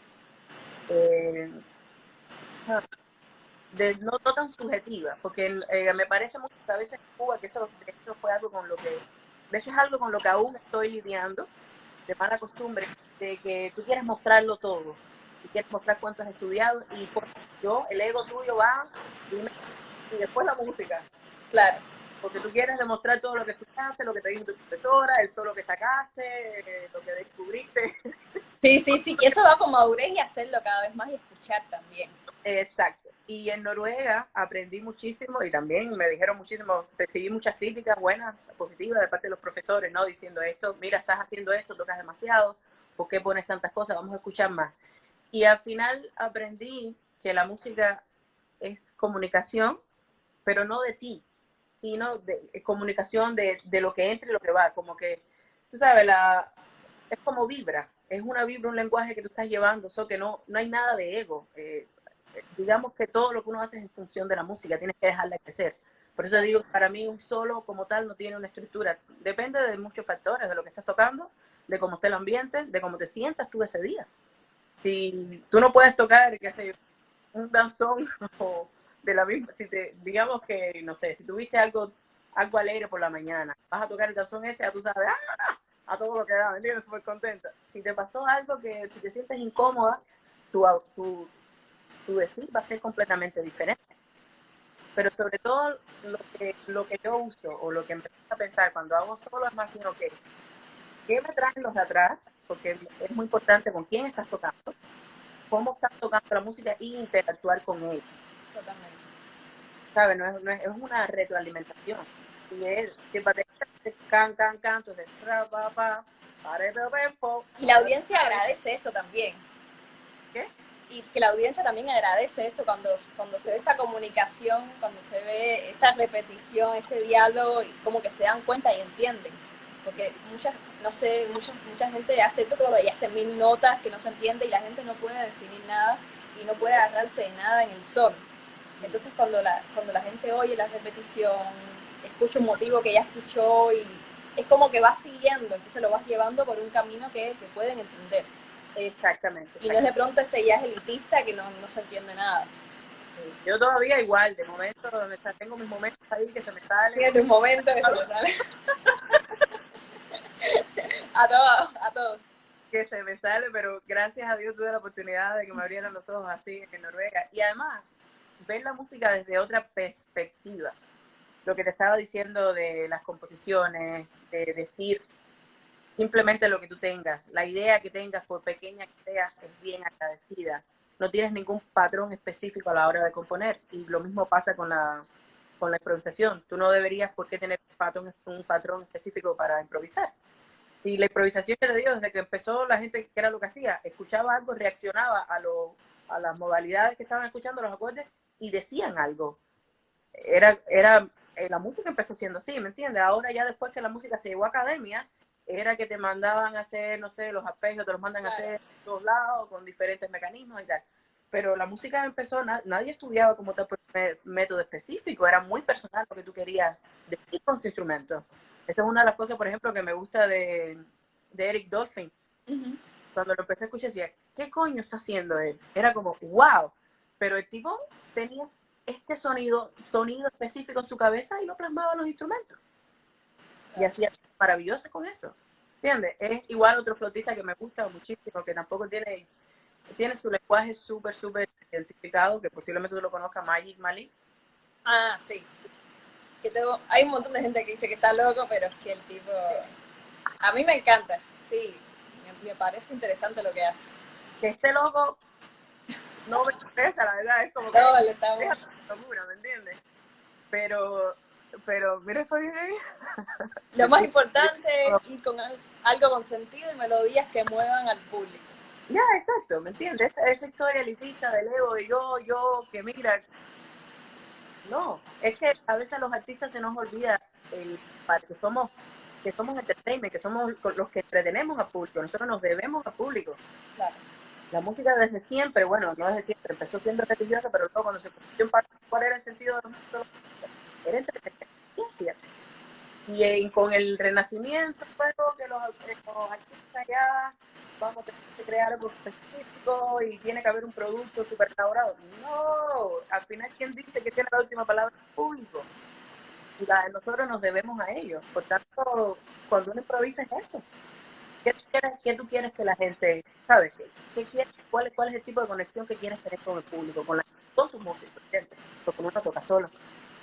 no tan subjetiva, porque me parece mucho que a veces en Cuba, que eso de hecho fue algo con lo que, de hecho es algo con lo que aún estoy lidiando, de mala costumbre, de que tú quieres mostrarlo todo, y quieres mostrar cuánto has estudiado, y pues el ego tuyo va, y después la música. Claro. Porque tú quieres demostrar todo lo que estudiaste, lo que te dijo tu profesora, el solo que sacaste, lo que descubriste. Sí, que eso va con madurez y hacerlo cada vez más y escuchar también. Exacto. Y en Noruega aprendí muchísimo y también me dijeron muchísimo, recibí muchas críticas buenas, positivas de parte de los profesores, ¿no? Diciendo esto, mira, estás haciendo esto, tocas demasiado, ¿por qué pones tantas cosas? Vamos a escuchar más. Y al final aprendí que la música es comunicación, pero no de ti, sino de comunicación de lo que entra y lo que va, como que, tú sabes, es como vibra, es una vibra, un lenguaje que tú estás llevando, so que no hay nada de ego. Digamos que todo lo que uno hace es en función de la música, tienes que dejarla crecer. Por eso digo, para mí un solo como tal no tiene una estructura, depende de muchos factores, de lo que estás tocando, de cómo esté el ambiente, de cómo te sientas tú ese día. Si tú no puedes tocar, qué sé yo, un danzón o de la misma, digamos que, no sé, si tuviste algo alegre por la mañana, vas a tocar el danzón ese, ya tú sabes, a todo lo que da, ¿me entiendes? Súper contenta. Si te pasó algo que, si te sientes incómoda, tu decir va a ser completamente diferente. pero sobre todo lo que yo uso o lo que empiezo a pensar cuando hago solo es más bien, ok, ¿qué me traen los de atrás? Porque es muy importante con quién estás tocando, cómo estás tocando la música y interactuar con ellos. Totalmente. ¿Sabes? Es una retroalimentación. Y si el baterista dice can, can, can, entonces pa, pa, pare, Y la audiencia agradece eso también. ¿qué? Y que la audiencia también agradece eso cuando se ve esta comunicación, cuando se ve esta repetición, este diálogo, y como que se dan cuenta y entienden. Porque mucha gente hace todo y hace mil notas que no se entiende y la gente no puede definir nada y no puede agarrarse de nada en el son. Entonces cuando la gente oye la repetición, escucha un motivo que ya escuchó y es como que va siguiendo, entonces lo vas llevando por un camino que pueden entender. Exactamente, Y no es de exactamente. pronto ese ya es elitista que no se entiende nada. Yo todavía igual, de momento, tengo mis momentos ahí que se me salen. Tiene tus momentos que se te sale. A todos. Que se me sale, pero gracias a Dios tuve la oportunidad de que me abrieran los ojos así en Noruega. Y además, ver la música desde otra perspectiva. Lo que te estaba diciendo de las composiciones, de decir simplemente lo que tú tengas, la idea que tengas, por pequeña que sea, es bien agradecida. No tienes ningún patrón específico a la hora de componer. Y lo mismo pasa con la improvisación. Tú no deberías por qué tener un patrón específico para improvisar. Y la improvisación que te digo, desde que empezó la gente, que era lo que hacía, escuchaba algo, reaccionaba a las modalidades que estaban escuchando, los acordes, y decían algo. La música empezó siendo así, ¿me entiendes? Ahora ya después que la música se llevó a academia, era que te mandaban a hacer, no sé, los arpegios, te los mandan a hacer en todos lados, con diferentes mecanismos y tal. Pero la música empezó, nadie estudiaba como tal por método específico, era muy personal lo que tú querías decir con su instrumento. Esa es una de las cosas, por ejemplo, que me gusta de Eric Dolphin. Uh-huh. Cuando lo empecé a escuchar, decía, ¿qué coño está haciendo él? Era como, wow. Pero el tipo tenía este sonido específico en su cabeza y lo plasmaba en los instrumentos. Y hacía maravilloso con eso. ¿Entiendes? Es igual otro flautista que me gusta muchísimo, que tampoco tiene su lenguaje súper, súper identificado, que posiblemente tú lo conozcas, Magic Malik. Ah, sí. Hay un montón de gente que dice que está loco, pero es que el tipo... A mí me encanta, sí. Me parece interesante lo que hace. Que este loco no me interesa, la verdad, es como que Todos le estamos... déjate la locura, ¿me entiendes? Pero, mira, Fabián ahí. Lo más importante es ir con algo con sentido y melodías que muevan al público. Ya, exacto, ¿me entiendes? Esa historia elitista del ego de que mira, no, es que a veces a los artistas se nos olvida que somos entertainment, que somos los que entretenemos al público, nosotros nos debemos al público. Claro. La música desde siempre, bueno, no desde siempre, empezó siendo religiosa, pero luego cuando se convirtió en parte, ¿cuál era el sentido de la música? Era entretenimiento. Y con el renacimiento, luego que los artistas ya vamos a tener que crear algo específico y tiene que haber un producto súper elaborado. No, al final, ¿quién dice que tiene la última palabra? El público. Y nosotros nos debemos a ellos. Por tanto, cuando uno improvisa es eso. ¿Qué tú quieres que la gente, sabes? ¿Cuál es el tipo de conexión que quieres tener con el público, con tus músicos, ¿entiendes? Porque uno toca solo,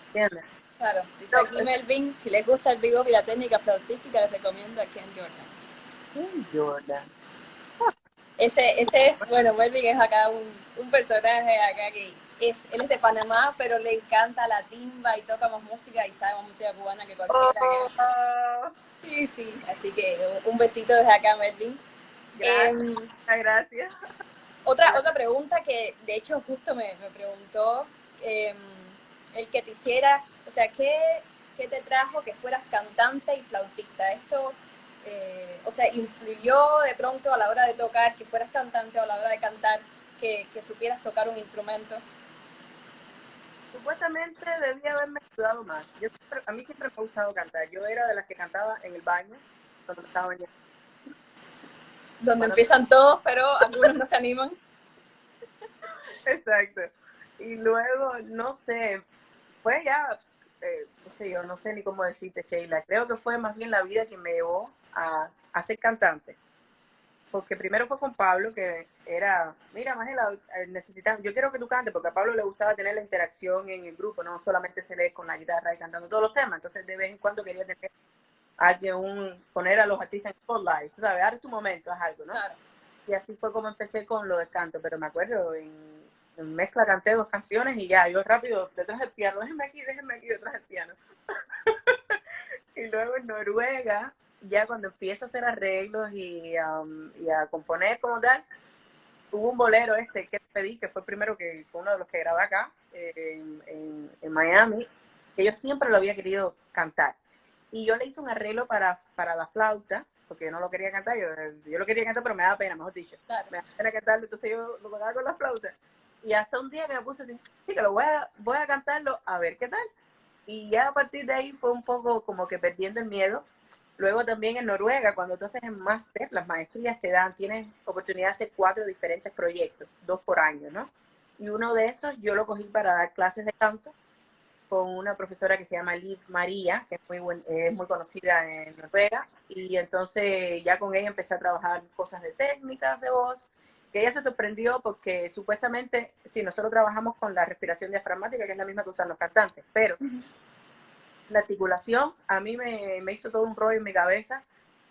¿entiendes? Claro, dice aquí Melvin, si les gusta el bebop y la técnica flautística, les recomiendo a Ken Jordan. Ken Jordan. Ese es, bueno, Melvin es acá un personaje acá él es de Panamá, pero le encanta la timba y toca más música y sabe más música cubana que cualquiera. Sí, sí, así que un besito desde acá, Melvin. Gracias. Otra pregunta que de hecho justo me preguntó el que te hiciera, o sea, ¿qué te trajo que fueras cantante y flautista? Esto, o sea, ¿influyó de pronto a la hora de tocar, que fueras cantante o a la hora de cantar, que supieras tocar un instrumento? Supuestamente debía haberme estudiado más. A mí siempre me ha gustado cantar. Yo era de las que cantaba en el baño cuando me estaba bañando. Donde empiezan todos, pero algunos no se animan. Exacto. Y luego, no sé, fue ya, qué sé yo, no sé ni cómo decirte, Sheila. Creo que fue más bien la vida que me llevó a ser cantante. Porque primero fue con Pablo, que era, mira, Magela, necesitamos, yo quiero que tú cantes, porque a Pablo le gustaba tener la interacción en el grupo, no solamente se lee con la guitarra y cantando todos los temas, entonces de vez en cuando quería tener alguien, poner a los artistas en spotlight, tú sabes, ahora es tu momento, haz algo, ¿no? Claro. Y así fue como empecé con lo del canto, pero me acuerdo, en mezcla canté 2 canciones y ya, yo rápido, detrás del piano, déjenme aquí, detrás del piano. Y luego en Noruega, ya cuando empiezo a hacer arreglos y a componer como tal, hubo un bolero que pedí, que fue el primero que uno de los que grabé acá, en Miami, que yo siempre lo había querido cantar. Y yo le hice un arreglo para la flauta, porque yo no lo quería cantar, yo lo quería cantar, pero me daba pena, mejor dicho. Claro. Me daba pena cantarlo, entonces yo lo pagaba con la flauta. Y hasta un día que me puse así, sí, que lo voy a cantarlo, a ver qué tal. Y ya a partir de ahí fue un poco como que perdiendo el miedo. Luego también en Noruega, cuando tú haces el máster, las maestrías te dan, tienes oportunidad de hacer 4 diferentes proyectos, 2 por año, ¿no? Y uno de esos yo lo cogí para dar clases de canto con una profesora que se llama Liv María, que es muy conocida en Noruega, y entonces ya con ella empecé a trabajar cosas de técnicas de voz, que ella se sorprendió porque supuestamente, sí, nosotros trabajamos con la respiración diafragmática, que es la misma que usan los cantantes, pero la articulación a mí me hizo todo un rollo en mi cabeza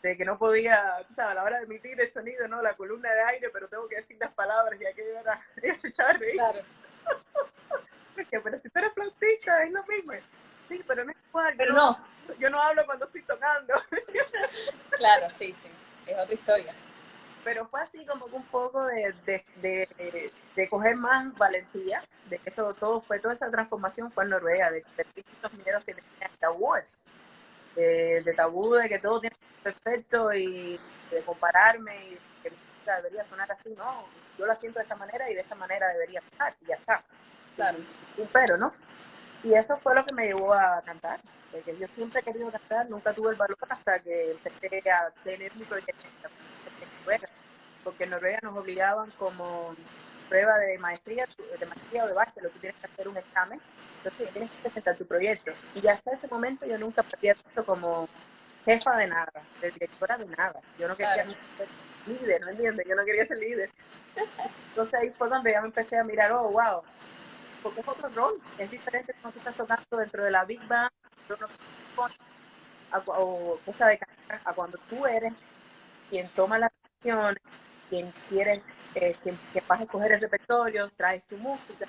de que no podía, tú sabes, a la hora de emitir el sonido, ¿no? La columna de aire, pero tengo que decir las palabras y aquello era, ella se echaba a reír. Claro. Pero si tú eres flautista, es lo mismo. Sí, pero no es igual, Pero no. Yo no hablo cuando estoy tocando. Claro, sí, sí, es otra historia. Pero fue así como que un poco de coger más valentía, de que eso todo fue, toda esa transformación fue en Noruega, de perder esos miedos que tenía tabúes, de tabú de que todo tiene que ser perfecto y de compararme y que mi música debería sonar así, no, yo la siento de esta manera y de esta manera debería sonar y ya está, Claro. sin un pero, ¿no? Y eso fue lo que me llevó a cantar, porque yo siempre he querido cantar, nunca tuve el valor hasta que empecé a tener mi proyecto en Noruega, porque en Noruega nos obligaban como prueba de maestría o de bachelor, tú tienes que hacer un examen, entonces Sí. tienes que presentar tu proyecto. Y hasta ese momento yo nunca me había visto como jefa de nada, de directora de nada. Yo no quería Claro. ser líder, ¿me entiendes? Yo no quería ser líder. Entonces ahí fue donde ya me empecé a mirar, oh, wow, porque es otro rol, es diferente cuando tú estás tocando dentro de la Big Band, o cosa de cantar, a cuando tú eres quien toma las decisiones, quien quieres, quien vas a escoger el repertorio, traes tu música,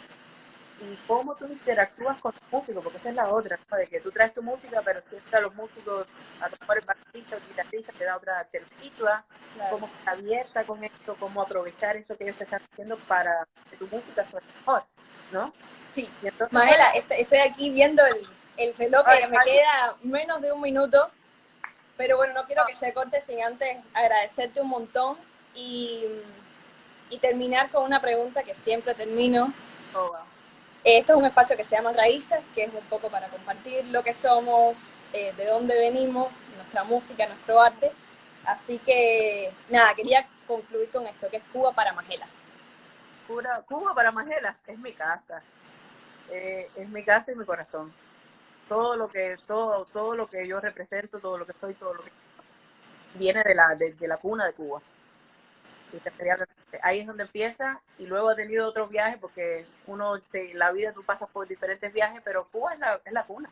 y cómo tú interactúas con los músicos, porque esa es la otra, ¿no? De que tú traes tu música, pero siempre a los músicos, a lo mejor el bajista o el guitarrista te da otra alternativa, Claro. cómo estar abierta con esto, cómo aprovechar eso que ellos te están haciendo para que tu música suene mejor, ¿no? Sí. Y entonces, pues, Magela, estoy aquí viendo el reloj que me queda menos de un minuto, pero bueno, no quiero que se corte sin antes agradecerte un montón y, y terminar con una pregunta que siempre termino. oh, wow. Esto es un espacio que se llama Raíces, que es un poco para compartir lo que somos, de dónde venimos, nuestra música, nuestro arte. Así que, nada, quería concluir con esto, que es Cuba para Magela. Cuba para Magela es mi casa, es mi casa y mi corazón. Todo lo que yo represento, todo lo que soy, todo lo que viene de la cuna de Cuba. Y ahí es donde empieza, y luego he tenido otros viajes, porque la vida tú pasas por diferentes viajes, pero Cuba es la cuna.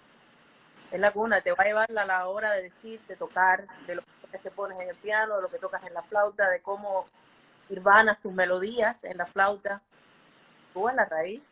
Es la cuna, te va a llevar a la hora de decir, de tocar, de lo que te pones en el piano, de lo que tocas en la flauta, de cómo irvanas tus melodías en la flauta. Cuba es la raíz.